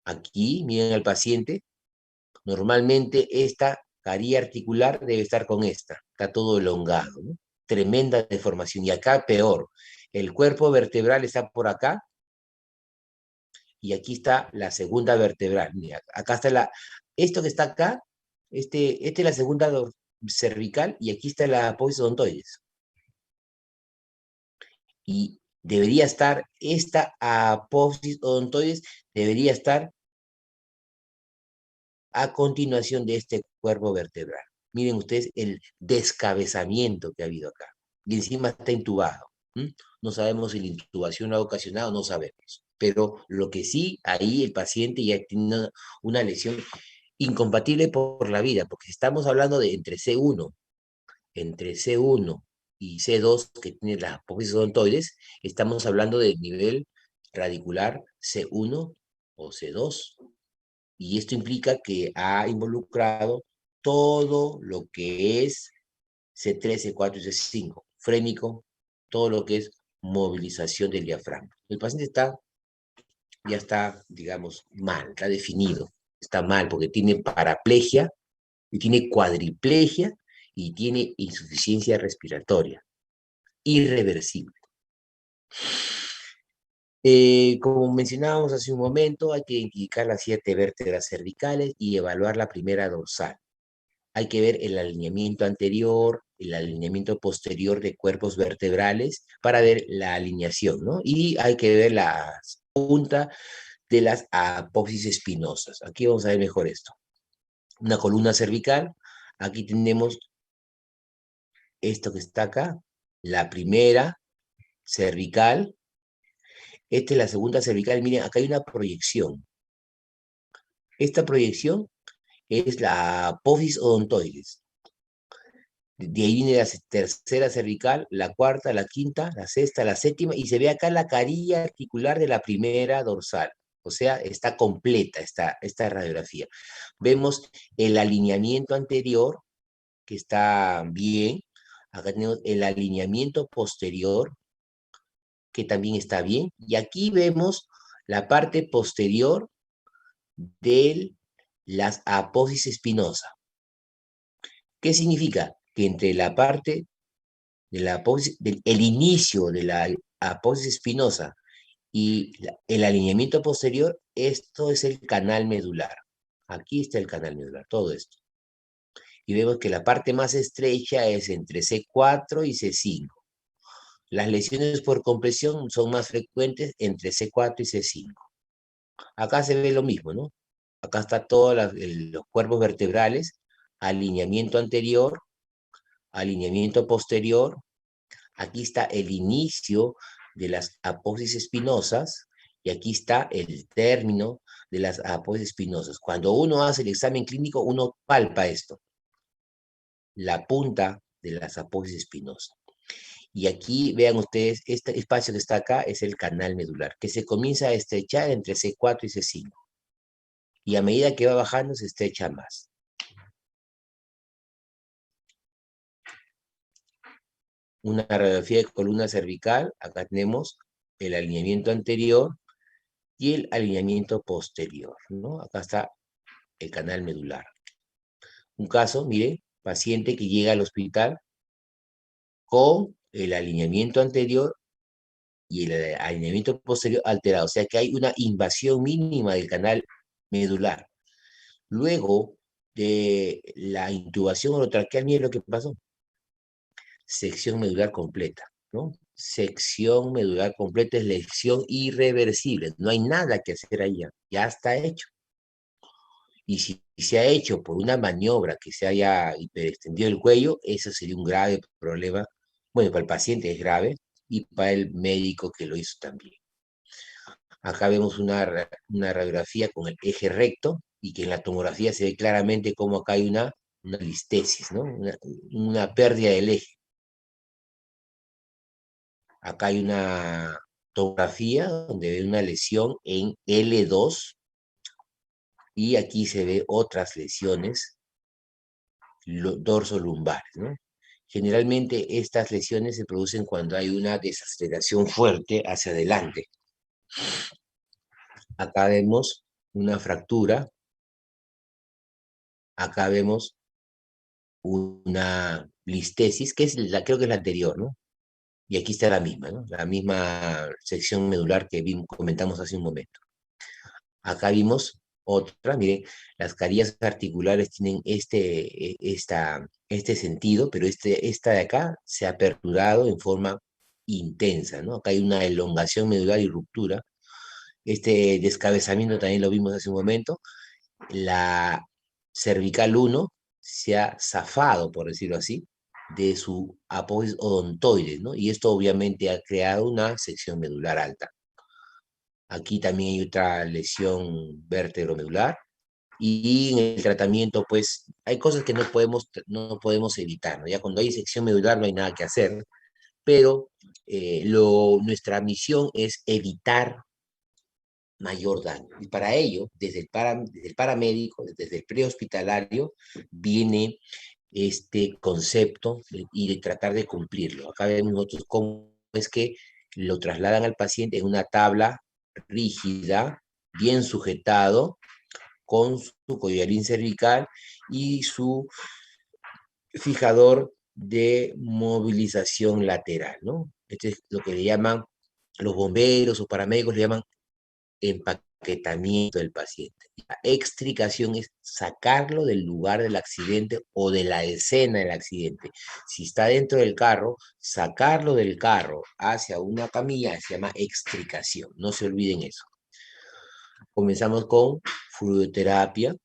Aquí, miren al paciente, normalmente esta caría articular debe estar con esta, está todo elongado, ¿no? Tremenda deformación. Y acá peor, el cuerpo vertebral está por acá y aquí está la segunda vertebral. Mira, acá está esto que está acá, este es la segunda cervical y aquí está la apófisis odontoides. Y debería estar, esta apófisis odontoides debería estar a continuación de este cuerpo vertebral. Miren ustedes el descabezamiento que ha habido acá. Y encima está intubado. No sabemos si la intubación lo ha ocasionado, no sabemos. Pero lo que sí, ahí el paciente ya tiene una lesión incompatible por la vida, porque estamos hablando de entre C1 y C2, que tiene las apófisis odontoides, estamos hablando del nivel radicular C1 o C2. Y esto implica que ha involucrado todo lo que es C3, C4 y C5, frénico, todo lo que es movilización del diafragma. El paciente ya está, digamos, mal, está definido, está mal porque tiene paraplegia, y tiene cuadriplegia y tiene insuficiencia respiratoria, irreversible. Como mencionábamos hace un momento, hay que identificar las 7 vértebras cervicales y evaluar la primera dorsal. Hay que ver el alineamiento anterior, el alineamiento posterior de cuerpos vertebrales para ver la alineación, ¿no? Y hay que ver la punta de las apófisis espinosas. Aquí vamos a ver mejor esto. Una columna cervical, aquí tenemos esto que está acá, la primera cervical, esta es la segunda cervical, miren, acá hay una proyección. Esta proyección es la apófisis odontoides. De ahí viene la tercera cervical, la cuarta, la quinta, la sexta, la séptima, y se ve acá la carilla articular de la primera dorsal. O sea, está completa esta radiografía. Vemos el alineamiento anterior, que está bien. Acá tenemos el alineamiento posterior, que también está bien. Y aquí vemos la parte posterior de las apófisis espinosa. ¿Qué significa? Que entre la parte de la apófisis, el inicio de la apófisis espinosa y el alineamiento posterior, esto es el canal medular. Aquí está el canal medular, todo esto. Y vemos que la parte más estrecha es entre C4 y C5. Las lesiones por compresión son más frecuentes entre C4 y C5. Acá se ve lo mismo, ¿no? Acá está todos los cuerpos vertebrales, alineamiento anterior, alineamiento posterior. Aquí está el inicio de las apófisis espinosas y aquí está el término de las apófisis espinosas. Cuando uno hace el examen clínico, uno palpa esto, la punta de las apófisis espinosas. Y aquí vean ustedes, este espacio que está acá es el canal medular, que se comienza a estrechar entre C4 y C5. Y a medida que va bajando, se estrecha más. Una radiografía de columna cervical, acá tenemos el alineamiento anterior y el alineamiento posterior, ¿no? Acá está el canal medular. Un caso, mire, paciente que llega al hospital con el alineamiento anterior y el alineamiento posterior alterado, o sea que hay una invasión mínima del canal medular. Luego de la intubación orotraqueal, mire lo que pasó. Sección medular completa, ¿no? Sección medular completa es lesión irreversible, no hay nada que hacer ahí, ya está hecho. Y si se ha hecho por una maniobra que se haya hiperextendido el cuello, eso sería un grave problema. Bueno, para el paciente es grave y para el médico que lo hizo también. Acá vemos una radiografía con el eje recto y que en la tomografía se ve claramente cómo acá hay una listesis, ¿no? Una pérdida del eje. Acá hay una tomografía donde ve una lesión en L2 y aquí se ve otras lesiones dorsolumbares, ¿no? Generalmente estas lesiones se producen cuando hay una desaceleración fuerte hacia adelante. Acá vemos una fractura, acá vemos una listesis, que es creo que es la anterior, ¿no? Y aquí está la misma, ¿no? La misma sección medular que comentamos hace un momento. Acá vimos Otra, miren, las carillas articulares tienen este sentido, pero esta de acá se ha aperturado en forma intensa, ¿no? Acá hay una elongación medular y ruptura. Este descabezamiento también lo vimos hace un momento. La cervical uno se ha zafado, por decirlo así, de su apófisis odontoides, ¿no? Y esto obviamente ha creado una sección medular alta. Aquí también hay otra lesión vértebromedular. Y en el tratamiento, pues, hay cosas que no podemos evitar, ¿no? Ya cuando hay sección medular no hay nada que hacer, pero nuestra misión es evitar mayor daño. Y para ello, desde el paramédico, desde el prehospitalario, viene este concepto y de tratar de cumplirlo. Acá vemos nosotros cómo es que lo trasladan al paciente en una tabla rígida, bien sujetado, con su collarín cervical y su fijador de movilización lateral, ¿no? Este es lo que le llaman los bomberos o paramédicos, le llaman empaquetamiento del paciente. La extricación es sacarlo del lugar del accidente o de la escena del accidente. Si está dentro del carro, sacarlo del carro hacia una camilla se llama extricación. No se olviden eso. Comenzamos con fluidoterapia.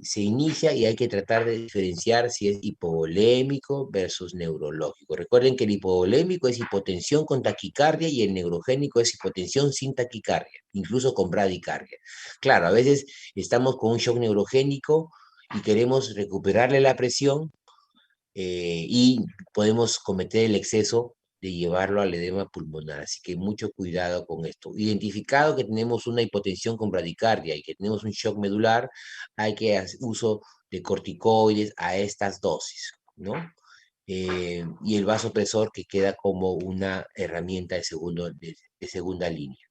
Se inicia y hay que tratar de diferenciar si es hipovolémico versus neurológico. Recuerden que el hipovolémico es hipotensión con taquicardia y el neurogénico es hipotensión sin taquicardia, incluso con bradicardia. Claro, a veces estamos con un shock neurogénico y queremos recuperarle la presión, y podemos cometer el exceso de llevarlo al edema pulmonar. Así que mucho cuidado con esto. Identificado que tenemos una hipotensión con bradicardia y que tenemos un shock medular, hay que hacer uso de corticoides a estas dosis, ¿no? Y el vasopresor que queda como una herramienta de segunda línea.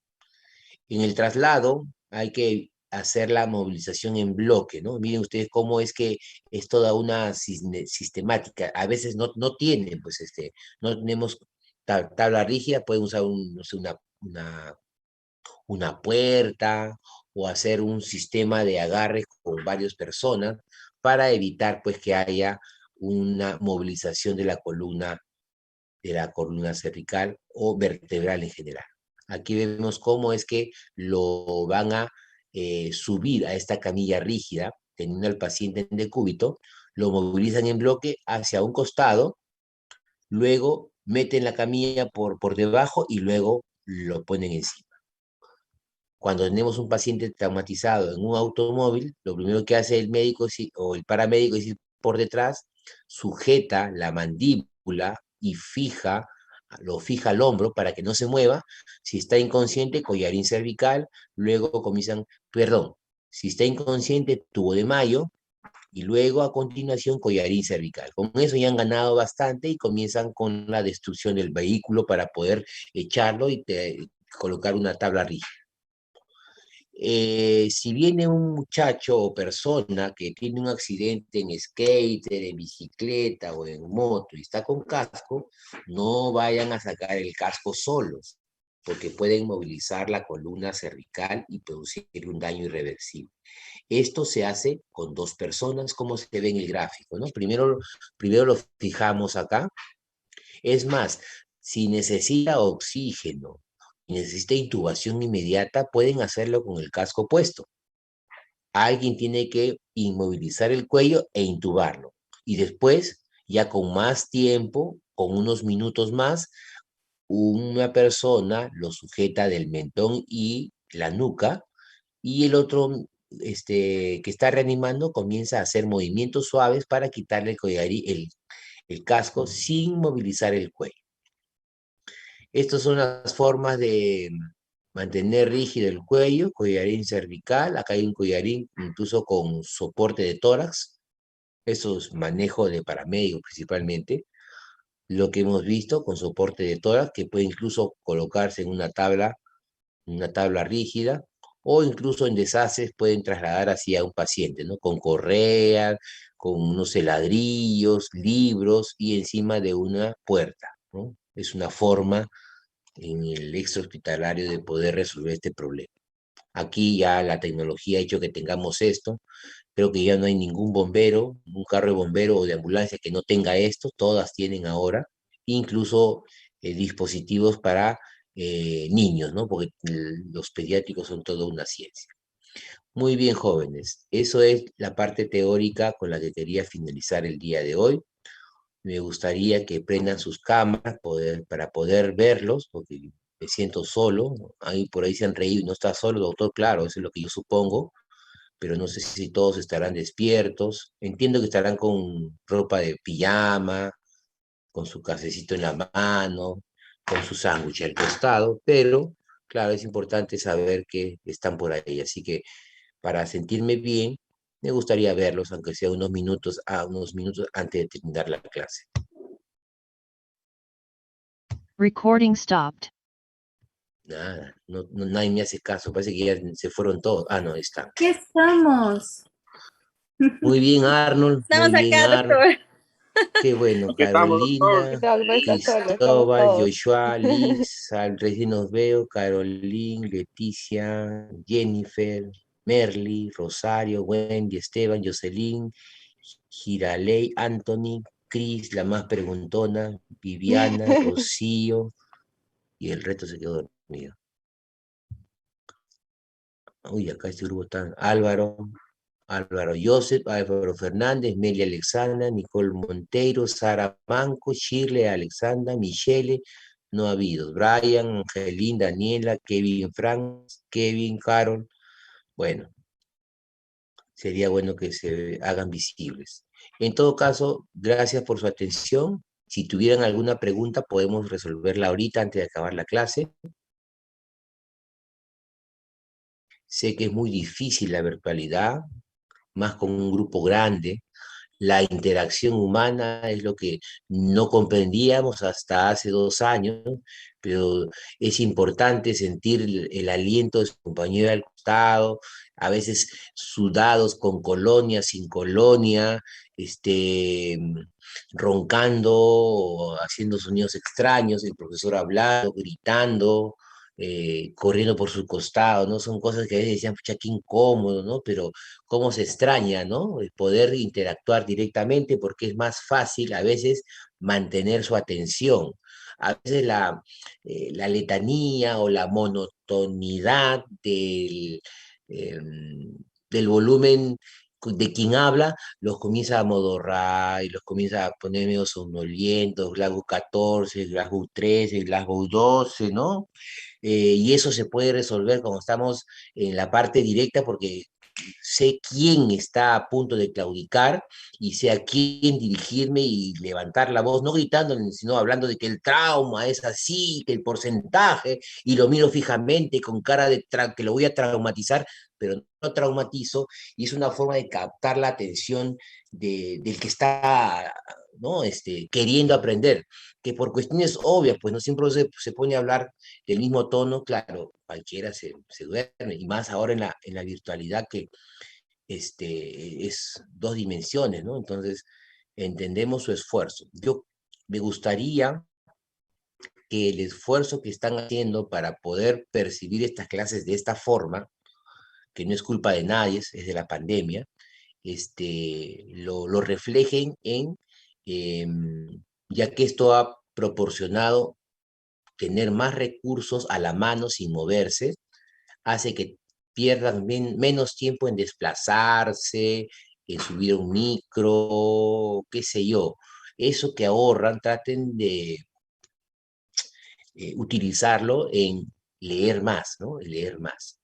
En el traslado hay que hacer la movilización en bloque, ¿no? Miren ustedes cómo es que es toda una sistemática. A veces no tienen, pues, no tenemos tabla rígida, pueden usar no sé, una puerta o hacer un sistema de agarre con varias personas para evitar, pues, que haya una movilización de la columna cervical o vertebral en general. Aquí vemos cómo es que lo van a subir a esta camilla rígida, teniendo al paciente en decúbito, lo movilizan en bloque hacia un costado, luego meten la camilla por debajo y luego lo ponen encima. Cuando tenemos un paciente traumatizado en un automóvil, lo primero que hace el médico o el paramédico es ir por detrás, sujeta la mandíbula y lo fija al hombro para que no se mueva. Si está inconsciente, collarín cervical, luego comienzan, perdón, si está inconsciente, tubo de mayo, y luego a continuación collarín cervical. Con eso ya han ganado bastante y comienzan con la destrucción del vehículo para poder echarlo y colocar una tabla rígida. Si viene un muchacho o persona que tiene un accidente en skater, en bicicleta o en moto y está con casco, no vayan a sacar el casco solos, porque pueden movilizar la columna cervical y producir un daño irreversible. Esto se hace con dos personas, como se ve en el gráfico, ¿no? Primero lo fijamos acá. Es más, si necesita oxígeno y necesita intubación inmediata, pueden hacerlo con el casco puesto. Alguien tiene que inmovilizar el cuello e intubarlo. Y después, ya con más tiempo, con unos minutos más, una persona lo sujeta del mentón y la nuca, y el otro, que está reanimando, comienza a hacer movimientos suaves para quitarle el casco sin movilizar el cuello. Estas son las formas de mantener rígido el cuello, collarín cervical. Acá hay un collarín incluso con soporte de tórax. Eso es manejo de paramédicos principalmente. Lo que hemos visto con soporte de tórax, que puede incluso colocarse en una tabla rígida, o incluso en desastres pueden trasladar así a un paciente, ¿no? Con correa, con unos ladrillos, libros y encima de una puerta, ¿no? Es una forma en el extrahospitalario de poder resolver este problema. Aquí ya la tecnología ha hecho que tengamos esto. Creo que ya no hay ningún bombero, un carro de bombero o de ambulancia que no tenga esto, todas tienen ahora, incluso dispositivos para niños, ¿no? Porque los pediátricos son toda una ciencia. Muy bien, jóvenes. Eso es la parte teórica con la que quería finalizar el día de hoy. Me gustaría que prendan sus cámaras para poder verlos, porque me siento solo. Ahí por ahí se han reído, no está solo, doctor, claro, eso es lo que yo supongo, pero no sé si todos estarán despiertos. Entiendo que estarán con ropa de pijama, con su cafecito en la mano, con su sándwich al costado, pero claro, es importante saber que están por ahí. Así que para sentirme bien, me gustaría verlos, aunque sea unos minutos antes de terminar la clase. Recording stopped. Nada, nadie me hace caso, parece que ya se fueron todos. Ah, no, están. ¿Qué estamos? Muy bien, Arnold, Estamos muy bien, acá, Arnold. doctor. Qué bueno, Aquí estamos, doctor. Carolina, No, no está solo, estamos Cristóbal, todos. Joshua, Liz, recién nos veo, Caroline, Leticia, Jennifer, Merly, Rosario, Wendy, Esteban, Jocelyn, Giraley, Anthony, Cris, la más preguntona, Viviana, Rocío, y el resto se quedó dormido. Uy, acá este grupo está Álvaro Joseph, Álvaro Fernández, Meli Alexandra, Nicole Monteiro, Sara Manco, Shirley Alexandra, Michele, no ha habido, Brian, Angelín, Daniela, Kevin Frank, Kevin, Carol. Bueno, sería bueno que se hagan visibles. En todo caso, gracias por su atención. Si tuvieran alguna pregunta, podemos resolverla ahorita antes de acabar la clase. Sé que es muy difícil la virtualidad, más con un grupo grande. La interacción humana es lo que no comprendíamos hasta hace 2 años, pero es importante sentir el aliento de su compañero al costado, a veces sudados con colonia, sin colonia, roncando, haciendo sonidos extraños, el profesor hablando, gritando, corriendo por su costado, ¿no? Son cosas que a veces decían, pucha, qué incómodo, ¿no? Pero cómo se extraña, ¿no? El poder interactuar directamente porque es más fácil a veces mantener su atención. A veces la letanía o la monotonidad del volumen de quien habla los comienza a amodorrar y los comienza a poner medio somnolientos, Glasgow 14, Glasgow 13, Glasgow 12, ¿no? Y eso se puede resolver cuando estamos en la parte directa porque sé quién está a punto de claudicar y sé a quién dirigirme y levantar la voz, no gritando, sino hablando de que el trauma es así, que el porcentaje, y lo miro fijamente con cara de que lo voy a traumatizar, pero no traumatizo, y es una forma de captar la atención del que está, ¿no? Queriendo aprender, que por cuestiones obvias, pues no siempre se pone a hablar del mismo tono, claro, cualquiera se duerme, y más ahora en la virtualidad que es 2 dimensiones, ¿no? Entonces, entendemos su esfuerzo. Yo me gustaría que el esfuerzo que están haciendo para poder percibir estas clases de esta forma, que no es culpa de nadie, es de la pandemia, lo reflejen ya que esto ha proporcionado tener más recursos a la mano sin moverse, hace que pierdan menos tiempo en desplazarse, en subir a un micro, qué sé yo. Eso que ahorran, traten de utilizarlo en leer más, ¿no? Leer más.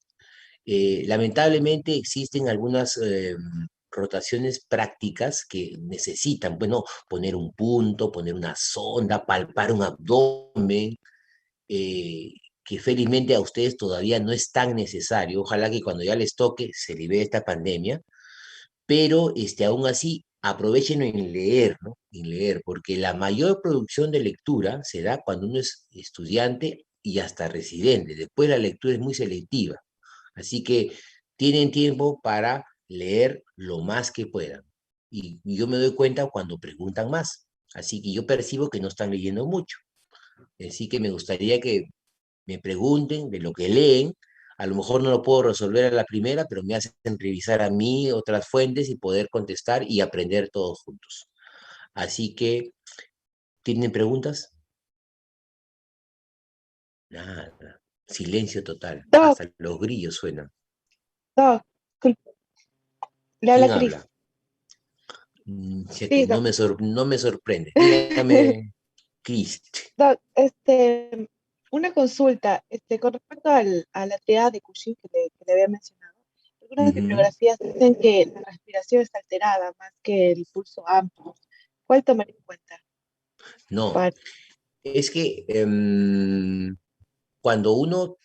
Lamentablemente existen algunas rotaciones prácticas que necesitan, bueno, poner un punto, poner una sonda, palpar un abdomen, eh, que felizmente a ustedes todavía no es tan necesario. Ojalá que cuando ya les toque se libere esta pandemia, pero aún así aprovechen en leer, ¿no? En leer, porque la mayor producción de lectura se da cuando uno es estudiante y hasta residente. Después la lectura es muy selectiva. Así que tienen tiempo para leer lo más que puedan. Y yo me doy cuenta cuando preguntan más. Así que yo percibo que no están leyendo mucho. Así que me gustaría que me pregunten de lo que leen, A lo mejor no lo puedo resolver a la primera, pero me hacen revisar a mí otras fuentes y poder contestar y aprender todos juntos. Así que, ¿tienen preguntas? Nada. Silencio total. Doc, Hasta los grillos suenan. Doc, disculpe, le habla ¿Quién Cris. habla? Cierto, Sí, Doc. no me sorprende. Dígame, Chris. Doc, una consulta, con respecto a la triada de Cushing que le había mencionado. Algunas Ujú. bibliografías dicen que la respiración está alterada más que el pulso amplio. ¿Cuál tomaría en cuenta? No, Para- es que cuando uno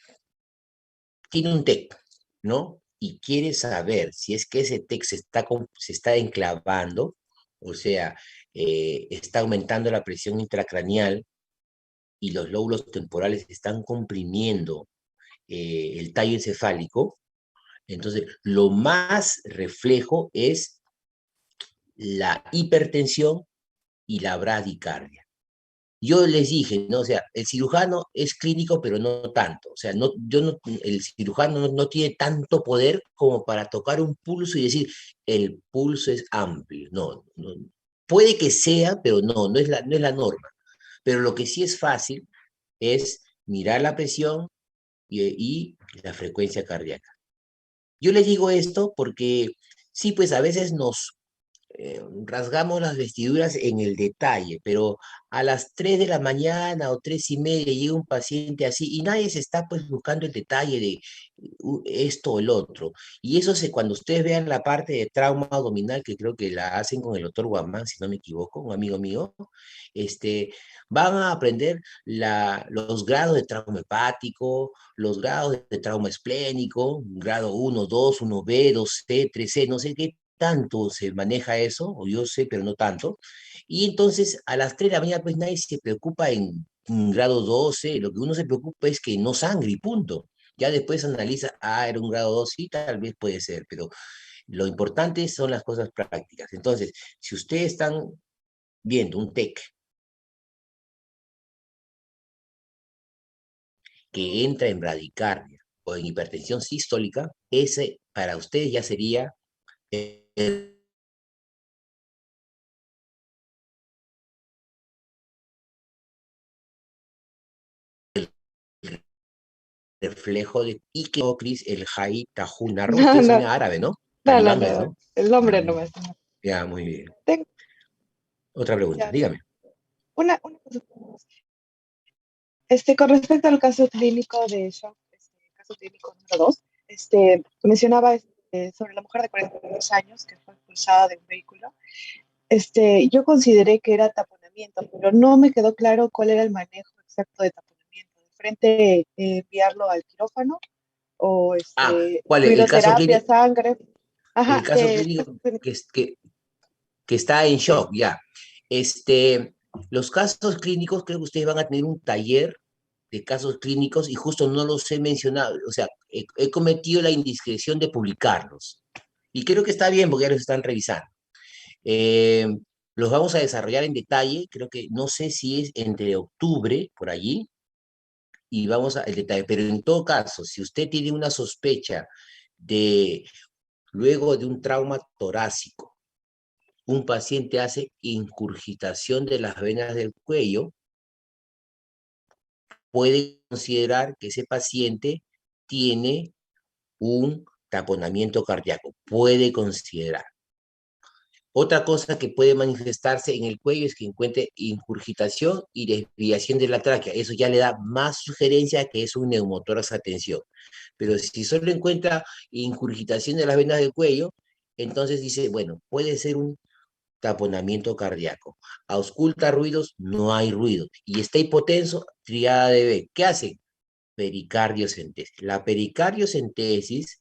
tiene un TEC, ¿no? Y quiere saber si es que ese TEC se está enclavando, o sea, está aumentando la presión intracraneal y los lóbulos temporales están comprimiendo el tallo encefálico, entonces lo más reflejo es la hipertensión y la bradicardia. Yo les dije, ¿no? O sea, el cirujano es clínico, pero no tanto. O sea, el cirujano no tiene tanto poder como para tocar un pulso y decir, el pulso es amplio. No. Puede que sea, pero no es la norma. Pero lo que sí es fácil es mirar la presión y la frecuencia cardíaca. Yo les digo esto porque sí, pues a veces rasgamos las vestiduras en el detalle, pero a las 3 de la mañana o 3:30 llega un paciente así y nadie se está pues buscando el detalle de esto o el otro. Y eso cuando ustedes vean la parte de trauma abdominal, que creo que la hacen con el doctor Guamán, si no me equivoco, un amigo mío, este, van a aprender los grados de trauma hepático, los grados de trauma esplénico, grado 1, 2, 1B, 2C, 3C, no sé qué tanto se maneja eso, o yo sé, pero no tanto. Y entonces a las 3 de la mañana, pues nadie se preocupa en grado 12, lo que uno se preocupa es que no sangre y punto. Ya después analiza, era un grado 2, sí, tal vez puede ser, pero lo importante son las cosas prácticas. Entonces, si ustedes están viendo un TEC que entra en bradicardia o en hipertensión sistólica, ese para ustedes ya sería el reflejo de Ikeocris, el Jai Tahunarro. No, Ustedes son no, árabe, ¿no? no, no, Talibanes, no, ¿no? el nombre Mm, nomás. ya, muy bien. Tengo Otra pregunta, ya, dígame. una cosa. Con respecto al caso clínico de shock, caso clínico número 2, mencionaba sobre la mujer de 42 años que fue expulsada de un vehículo. Yo consideré que era taponamiento, pero no me quedó claro cuál era el manejo exacto de taponamiento. ¿De frente enviarlo al quirófano o ¿Cuál es? fluidoterapia, sangre? El Ajá, caso clínico que está en shock, ya. Los casos clínicos, creo que ustedes van a tener un taller de casos clínicos y justo no los he mencionado, o sea, he cometido la indiscreción de publicarlos. Y creo que está bien porque ya los están revisando. Eh, los vamos a desarrollar en detalle, creo que no sé si es entre octubre, por allí, y vamos a el detalle, pero en todo caso, si usted tiene una sospecha de luego de un trauma torácico, un paciente hace incurgitación de las venas del cuello, puede considerar que ese paciente tiene un taponamiento cardíaco, puede considerar. Otra cosa que puede manifestarse en el cuello es que encuentre incurgitación y desviación de la tráquea. Eso ya le da más sugerencia a que es un neumotórax a tensión. Pero si solo encuentra incurgitación de las venas del cuello, entonces dice, bueno, puede ser un taponamiento cardíaco. Ausculta ruidos, no hay ruido. Y está hipotenso, triada de B. ¿Qué hace? Pericardiocentesis. La pericardiocentesis,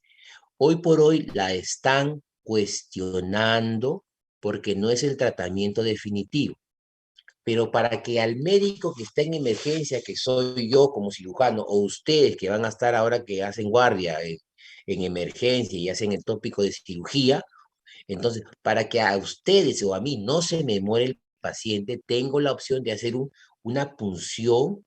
hoy por hoy la están cuestionando porque no es el tratamiento definitivo. Pero para que al médico que está en emergencia, que soy yo como cirujano, o ustedes que van a estar ahora que hacen guardia en emergencia y hacen el tópico de cirugía, entonces, para que a ustedes o a mí no se me muere el paciente, tengo la opción de hacer una punción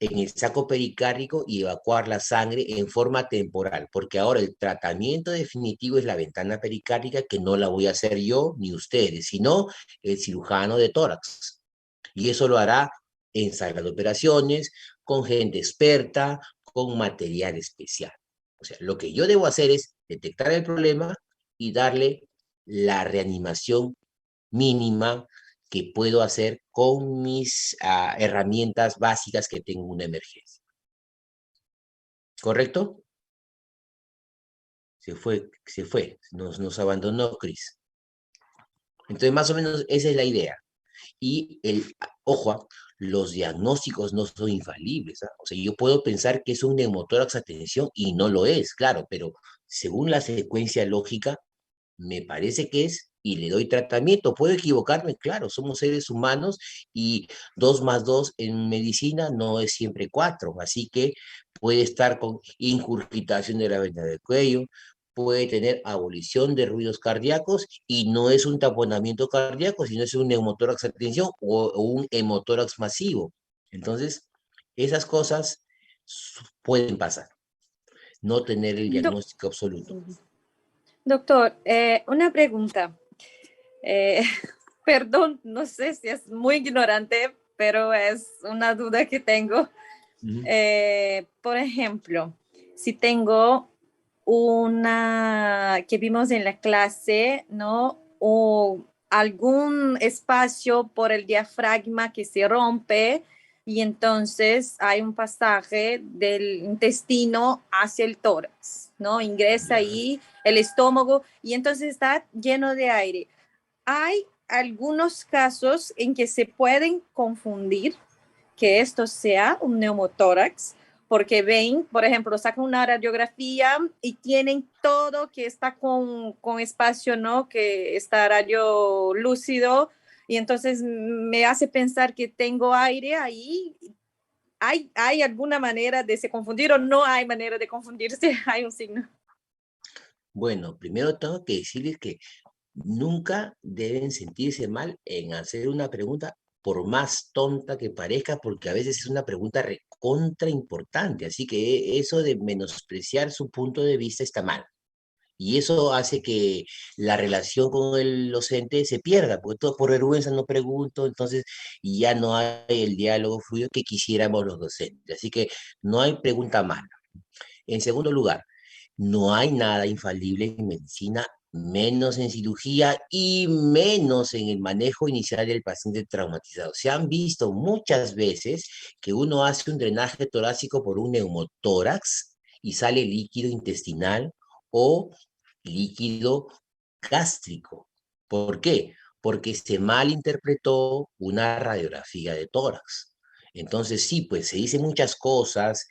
en el saco pericárdico y evacuar la sangre en forma temporal, porque ahora el tratamiento definitivo es la ventana pericárdica, que no la voy a hacer yo ni ustedes, sino el cirujano de tórax. Y eso lo hará en sala de operaciones, con gente experta, con material especial. O sea, lo que yo debo hacer es detectar el problema y darle la reanimación mínima que puedo hacer con mis herramientas básicas que tengo en una emergencia. ¿Correcto? Nos abandonó Chris. Entonces, más o menos esa es la idea. Y ojo, los diagnósticos no son infalibles. O sea, yo puedo pensar que es un neumotórax a tensión y no lo es, claro, pero según la secuencia lógica, me parece que es, y le doy tratamiento. Puedo equivocarme, claro, somos seres humanos y 2 más 2 en medicina no es siempre 4, así que puede estar con ingurgitación de la vena del cuello, puede tener abolición de ruidos cardíacos y no es un taponamiento cardíaco, sino es un neumotórax a tensión o un hemotórax masivo. Entonces, esas cosas pueden pasar, no tener el Doc- diagnóstico absoluto. Doctor, una pregunta. Eh, perdón, no sé si es muy ignorante, pero es una duda que tengo. Por ejemplo, si tengo una que vimos en la clase, ¿no? O algún espacio por el diafragma que se rompe y entonces hay un pasaje del intestino hacia el tórax, ¿no? Ingresa ahí el estómago y entonces está lleno de aire. Hay algunos casos en que se pueden confundir que esto sea un neumotórax, porque ven, por ejemplo, sacan una radiografía y tienen todo que está con espacio, ¿no? Que está radio lúcido, y entonces me hace pensar que tengo aire ahí. ¿Hay alguna manera de se confundir o no hay manera de confundirse? Hay un signo. Bueno, primero tengo que decirles que nunca deben sentirse mal en hacer una pregunta, por más tonta que parezca, porque a veces es una pregunta recontra importante. Así que eso de menospreciar su punto de vista está mal. Y eso hace que la relación con el docente se pierda, porque todo por vergüenza no pregunto, entonces y ya no hay el diálogo fluido que quisiéramos los docentes. Así que no hay pregunta mala. En segundo lugar, no hay nada infalible en medicina, menos en cirugía y menos en el manejo inicial del paciente traumatizado. Se han visto muchas veces que uno hace un drenaje torácico por un neumotórax y sale líquido intestinal o líquido gástrico. ¿Por qué? Porque se malinterpretó una radiografía de tórax. Entonces, sí, pues se dicen muchas cosas,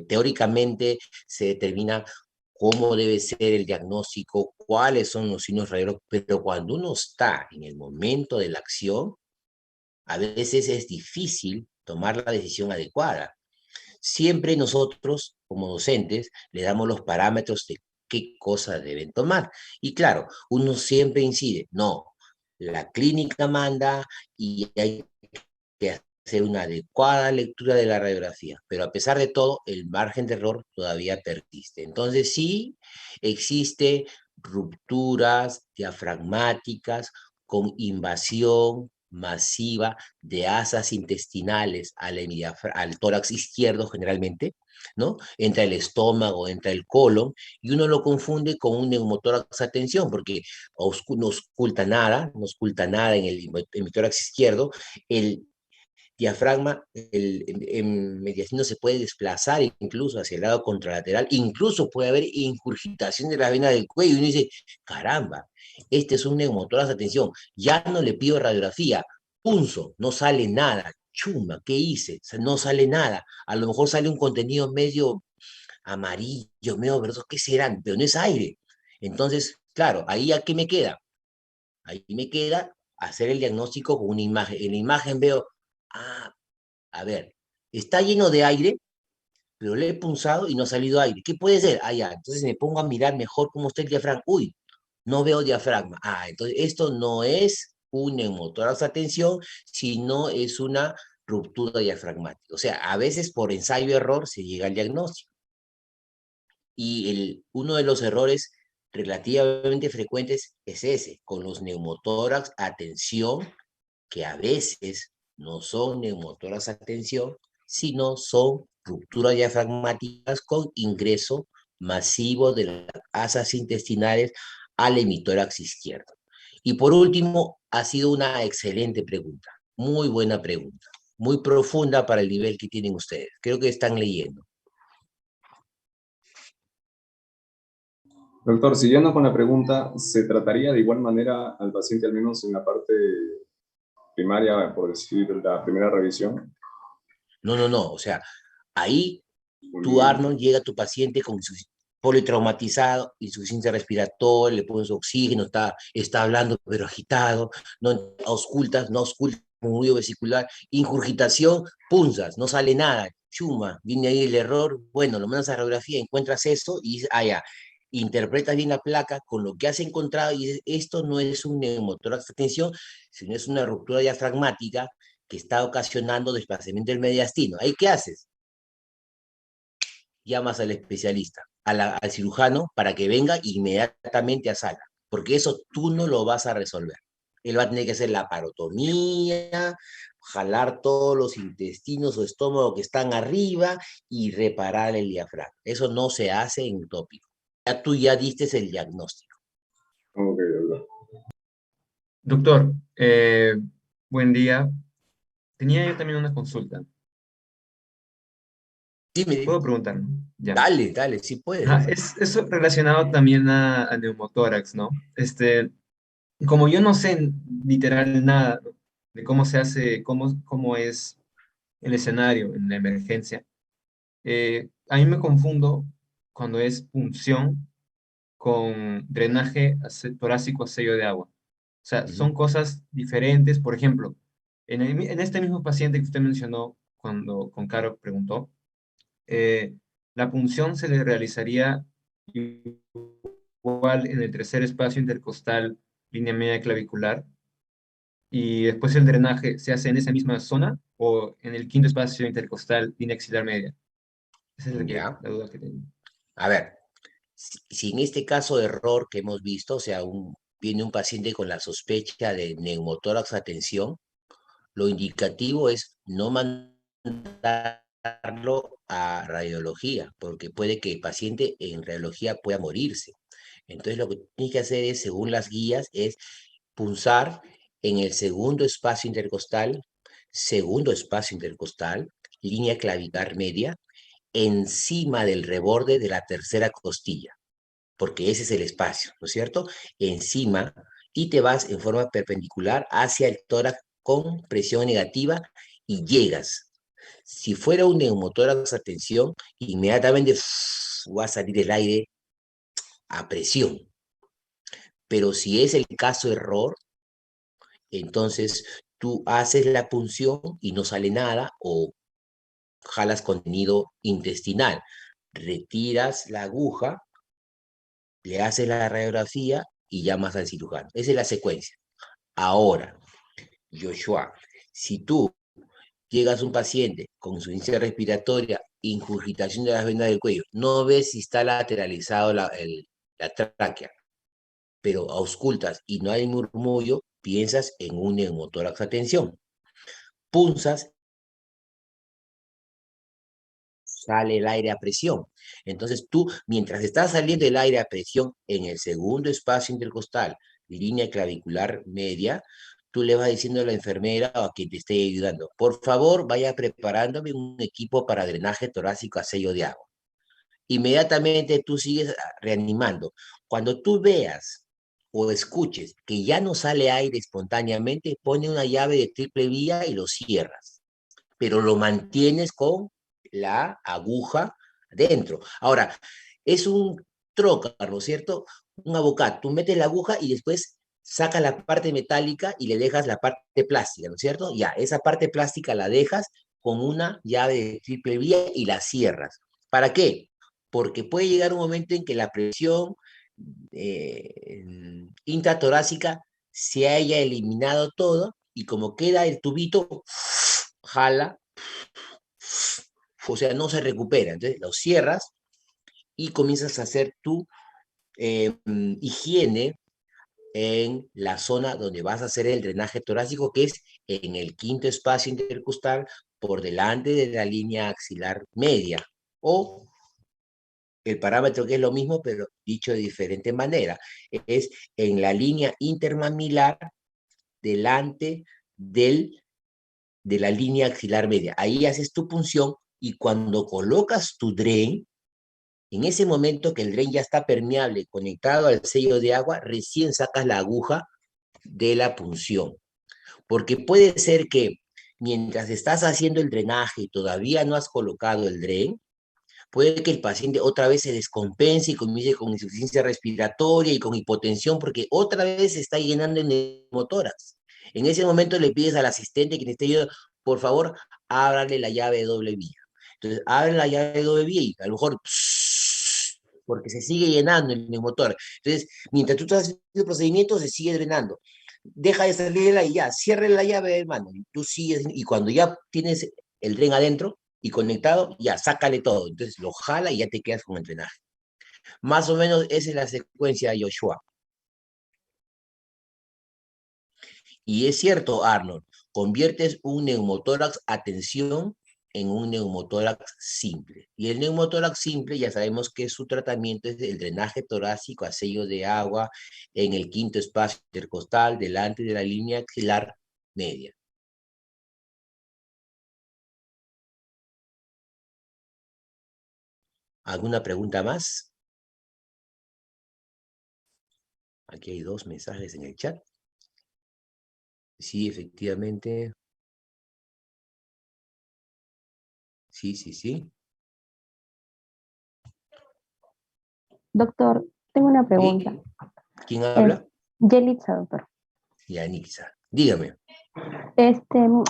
teóricamente se determina cómo debe ser el diagnóstico, cuáles son los signos radiológicos, pero cuando uno está en el momento de la acción, a veces es difícil tomar la decisión adecuada. Siempre nosotros, como docentes, le damos los parámetros de qué cosas deben tomar. Y claro, uno siempre incide, no, la clínica manda y hay que hacer una adecuada lectura de la radiografía, pero a pesar de todo, el margen de error todavía persiste. Entonces sí existe rupturas diafragmáticas con invasión masiva de asas intestinales al tórax izquierdo generalmente, ¿no? Entra el estómago, entra el colon, y uno lo confunde con un neumotórax a tensión, porque no oculta nada en el hemitórax izquierdo, el diafragma, el mediastino se puede desplazar incluso hacia el lado contralateral, incluso puede haber ingurgitación de la vena del cuello, y uno dice, caramba, este es un neumotórax, atención, ya no le pido radiografía, punzo, no sale nada, chuma, ¿qué hice? O sea, no sale nada, a lo mejor sale un contenido medio amarillo, medio verdoso, ¿qué serán? Pero no es aire. Entonces, claro, ahí a qué me queda. Ahí me queda hacer el diagnóstico con una imagen. En la imagen veo, ah, a ver, está lleno de aire, pero le he punzado y no ha salido aire. ¿Qué puede ser? Ah, ya, entonces me pongo a mirar mejor cómo está el diafragma. Uy, no veo diafragma. Ah, entonces esto no es un neumotórax a tensión, sino es una ruptura diafragmática. O sea, a veces por ensayo-error se llega al diagnóstico. Y uno de los errores relativamente frecuentes es ese, con los neumotórax a tensión, que a veces no son neumotórax a tensión, sino son rupturas diafragmáticas con ingreso masivo de las asas intestinales al hemitórax izquierdo. Y por último, ha sido una excelente pregunta, muy buena pregunta, muy profunda para el nivel que tienen ustedes. Creo que están leyendo. Doctor, siguiendo con la pregunta, ¿se trataría de igual manera al paciente, al menos en la parte primaria, por decir, la primera revisión? No, o sea, ahí tú, Arnold, llega tu paciente con su politraumatizado, insuficiencia respiratoria, le pones oxígeno, está hablando pero agitado, no auscultas, murmullo vesicular, ingurgitación, punzas, no sale nada, chuma, viene ahí el error, bueno, lo mandas a radiografía, encuentras eso y dices, ya, interpretas bien la placa con lo que has encontrado y dices, esto no es un neumotórax de tensión, sino es una ruptura diafragmática que está ocasionando desplazamiento del mediastino. ¿Ahí qué haces? Llamas al especialista, al cirujano, para que venga inmediatamente a sala, porque eso tú no lo vas a resolver. Él va a tener que hacer la parotomía, jalar todos los intestinos o estómago que están arriba y reparar el diafragma. Eso no se hace en tópico. Ya tú ya diste el diagnóstico. Ok, doctor. Doctor, buen día. Tenía yo también una consulta. Dime, ¿Puedo preguntar? Ya. dale, sí puedes. Es relacionado también a neumotórax, ¿no? Como yo no sé literal nada, ¿no?, de cómo se hace, cómo es el escenario en la emergencia, a mí me confundo cuando es punción con drenaje torácico a sello de agua. O sea, son cosas diferentes. Por ejemplo, en este mismo paciente que usted mencionó cuando con Caro preguntó, eh, la punción se le realizaría igual en el tercer espacio intercostal, línea media clavicular, y después el drenaje se hace en esa misma zona o en el quinto espacio intercostal, línea axilar media. Esa es Ya. la duda que tengo. A ver, si en este caso de error que hemos visto, o sea, viene un paciente con la sospecha de neumotórax a tensión, lo indicativo es no mandarlo a radiología, porque puede que el paciente en radiología pueda morirse. Entonces lo que tienes que hacer es, según las guías, es punzar en el segundo espacio intercostal, línea clavicular media, encima del reborde de la tercera costilla, porque ese es el espacio, ¿no es cierto? Encima, y te vas en forma perpendicular hacia el tórax con presión negativa y llegas. Si fuera un neumotórax a tensión, inmediatamente va a salir el aire a presión. Pero si es el caso error, entonces tú haces la punción y no sale nada o jalas contenido intestinal. Retiras la aguja, le haces la radiografía y llamas al cirujano. Esa es la secuencia. Ahora, Joshua, si tú llegas a un paciente con insuficiencia respiratoria, ingurgitación de las venas del cuello, no ves si está lateralizado la tráquea, pero auscultas y no hay murmullo, piensas en un neumotórax a tensión. Punzas, sale el aire a presión. Entonces tú, mientras está saliendo el aire a presión en el segundo espacio intercostal, línea clavicular media, tú le vas diciendo a la enfermera o a quien te esté ayudando, por favor, vaya preparándome un equipo para drenaje torácico a sello de agua. Inmediatamente tú sigues reanimando. Cuando tú veas o escuches que ya no sale aire espontáneamente, pone una llave de triple vía y lo cierras, pero lo mantienes con la aguja dentro. Ahora, es un trócar, ¿no es cierto? Un agucat. Tú metes la aguja y después sacas la parte metálica y le dejas la parte plástica, ¿no es cierto? Ya, esa parte plástica la dejas con una llave de triple vía y la cierras. ¿Para qué? Porque puede llegar un momento en que la presión intratorácica se haya eliminado todo y como queda el tubito, jala, o sea, no se recupera. Entonces lo cierras y comienzas a hacer tu higiene en la zona donde vas a hacer el drenaje torácico, que es en el quinto espacio intercostal por delante de la línea axilar media, o el parámetro que es lo mismo, pero dicho de diferente manera, es en la línea intermamilar delante de la línea axilar media. Ahí haces tu punción y cuando colocas tu dren, en ese momento que el dren ya está permeable, conectado al sello de agua, recién sacas la aguja de la punción. Porque puede ser que mientras estás haciendo el drenaje y todavía no has colocado el dren, puede que el paciente otra vez se descompense y comience con insuficiencia respiratoria y con hipotensión porque otra vez se está llenando el neumotórax. En ese momento le pides al asistente que te esté ayudando, por favor, ábrale la llave de doble vía. Entonces, abre la llave de doble vía y a lo mejor, porque se sigue llenando el neumotórax. Entonces, mientras tú estás haciendo el procedimiento, se sigue drenando. Deja de salirla y ya, cierre la llave, hermano. Y tú sigues, y cuando ya tienes el dren adentro y conectado, ya, sácale todo. Entonces lo jala y ya te quedas con el drenaje. Más o menos esa es la secuencia de Joshua. Y es cierto, Arnold, conviertes un neumotórax a tensión en un neumotórax simple. Y el neumotórax simple ya sabemos que su tratamiento es el drenaje torácico a sello de agua en el quinto espacio intercostal delante de la línea axilar media. ¿Alguna pregunta más? Aquí hay 2 mensajes en el chat. Sí, efectivamente. Sí, sí, sí. Doctor, tengo una pregunta. ¿Sí? ¿Quién habla? Yelitza, doctor. Yanixa. Dígame.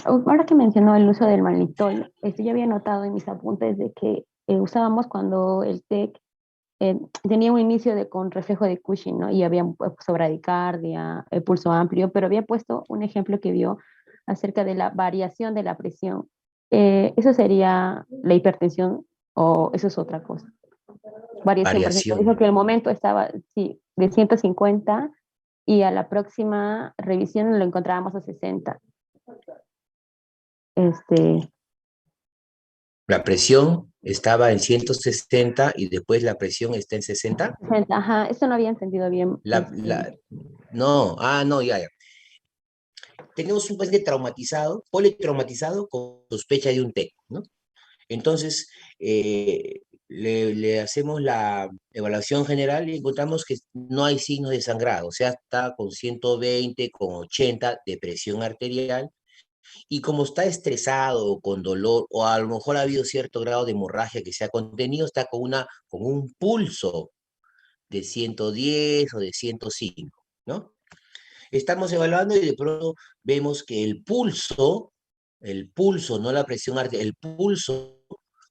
Ahora que mencionó el uso del malitol, yo había notado en mis apuntes de que usábamos cuando el TEC tenía un inicio con reflejo de Cushing, ¿no? Y había puesto bradicardia, pulso amplio, pero había puesto un ejemplo que vio acerca de la variación de la presión. ¿Eso sería la hipertensión o eso es otra cosa? Variación, por ejemplo, dijo que el momento estaba, sí, de 150 y a la próxima revisión lo encontrábamos a 60. La presión estaba en 160 y después la presión está en 60. Ajá, esto no había entendido bien. No, no, ya. Tenemos un paciente traumatizado, politraumatizado con sospecha de un TEC, ¿no? Entonces, le hacemos la evaluación general y encontramos que no hay signos de sangrado, o sea, está con 120, con 80 de presión arterial, y como está estresado o con dolor, o a lo mejor ha habido cierto grado de hemorragia que se ha contenido, está con un pulso de 110 o de 105, ¿no? Estamos evaluando y de pronto vemos que el pulso, no la presión arterial, el pulso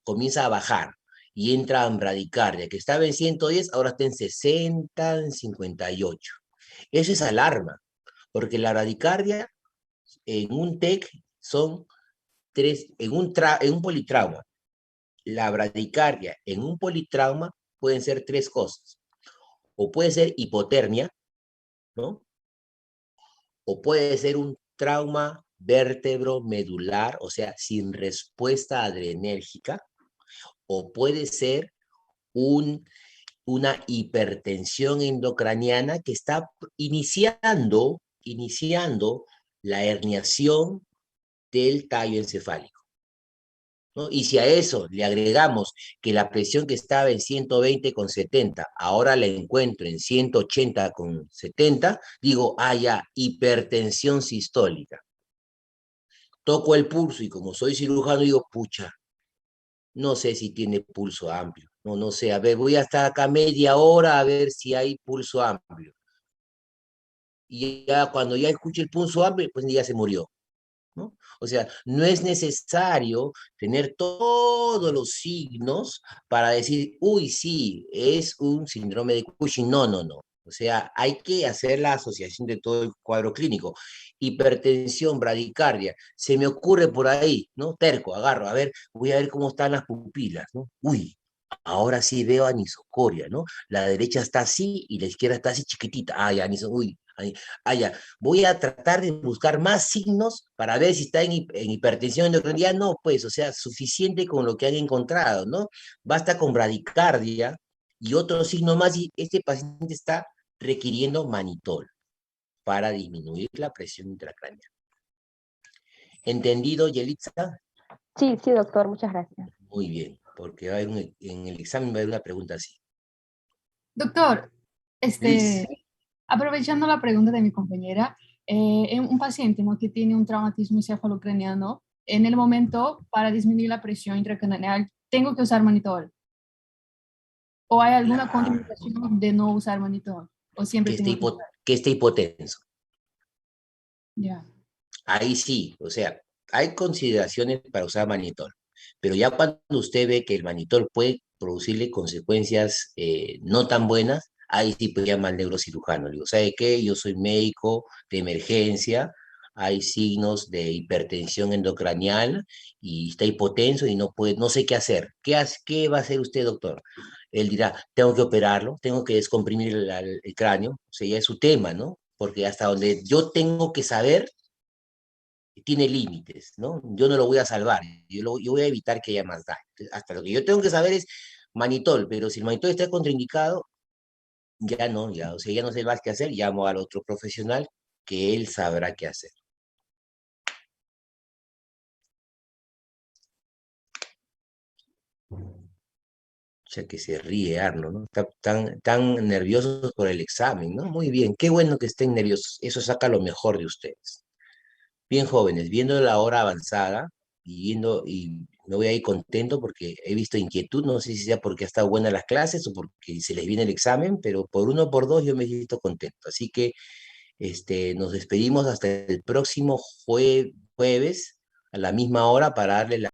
comienza a bajar y entra en bradicardia, que estaba en 110, ahora está en 60, en 58. Eso es alarma, porque la bradicardia en un TEC son 3, en un politrauma. La bradicardia en un politrauma pueden ser 3 cosas. O puede ser hipotermia, ¿no? O puede ser un trauma vértebro-medular, o sea, sin respuesta adrenérgica, o puede ser una hipertensión endocraniana que está iniciando la herniación del tallo encefálico, ¿no? Y si a eso le agregamos que la presión que estaba en 120/70, ahora la encuentro en 180/70, digo, ya, hipertensión sistólica. Toco el pulso y como soy cirujano digo, pucha, no sé si tiene pulso amplio. No sé, a ver, voy a estar acá media hora a ver si hay pulso amplio. Y ya cuando ya escuche el pulso amplio, pues ya se murió, ¿no? O sea, no es necesario tener todos los signos para decir, uy, sí, es un síndrome de Cushing. No. O sea, hay que hacer la asociación de todo el cuadro clínico. Hipertensión, bradicardia, se me ocurre por ahí, ¿no? Terco, agarro, a ver, voy a ver cómo están las pupilas, ¿no? Uy, ahora sí veo anisocoria, ¿no? La derecha está así y la izquierda está así chiquitita. Ah, ya, uy, ya. Voy a tratar de buscar más signos para ver si está en hipertensión endocrina. No, pues, o sea, suficiente con lo que han encontrado, ¿no? Basta con bradicardia y otro signo más, y este paciente está requiriendo manitol para disminuir la presión intracraneal. ¿Entendido, Yelitza? Sí, sí, doctor, muchas gracias. Muy bien, porque va a haber en el examen va a haber una pregunta así. Doctor, Liz. aprovechando la pregunta de mi compañera, un paciente, ¿no?, que tiene un traumatismo encefalocraniano, en el momento para disminuir la presión intracraneal, ¿tengo que usar manitol? ¿O hay alguna contraindicación de no usar manitol? ¿O siempre tengo que usar? Que esté hipotenso. Ya. Ahí sí, o sea, hay consideraciones para usar manitol, pero ya cuando usted ve que el manitol puede producirle consecuencias no tan buenas, ahí sí puede llamar al neurocirujano. Le digo, ¿sabe qué? Yo soy médico de emergencia, hay signos de hipertensión endocranial y está hipotenso y no puede, no sé qué hacer. ¿Qué va a hacer usted, doctor? Él dirá, tengo que operarlo, tengo que descomprimir el cráneo, o sea, ya es su tema, ¿no? Porque hasta donde yo tengo que saber, tiene límites, ¿no? Yo no lo voy a salvar, yo voy a evitar que haya más daño. Entonces, hasta lo que yo tengo que saber es manitol, pero si el manitol está contraindicado, ya no, ya, o sea, ya no sé más qué hacer, llamo al otro profesional que él sabrá qué hacer. O sea, que se ríe Arno, ¿no? Tan nerviosos por el examen, ¿no? Muy bien, qué bueno que estén nerviosos, eso saca lo mejor de ustedes. Bien jóvenes, viendo la hora avanzada y me voy a ir contento porque he visto inquietud, no sé si sea porque ha estado buena las clases o porque se les viene el examen, pero por uno o por dos yo me he visto contento. Así que nos despedimos hasta el próximo jueves a la misma hora para darle la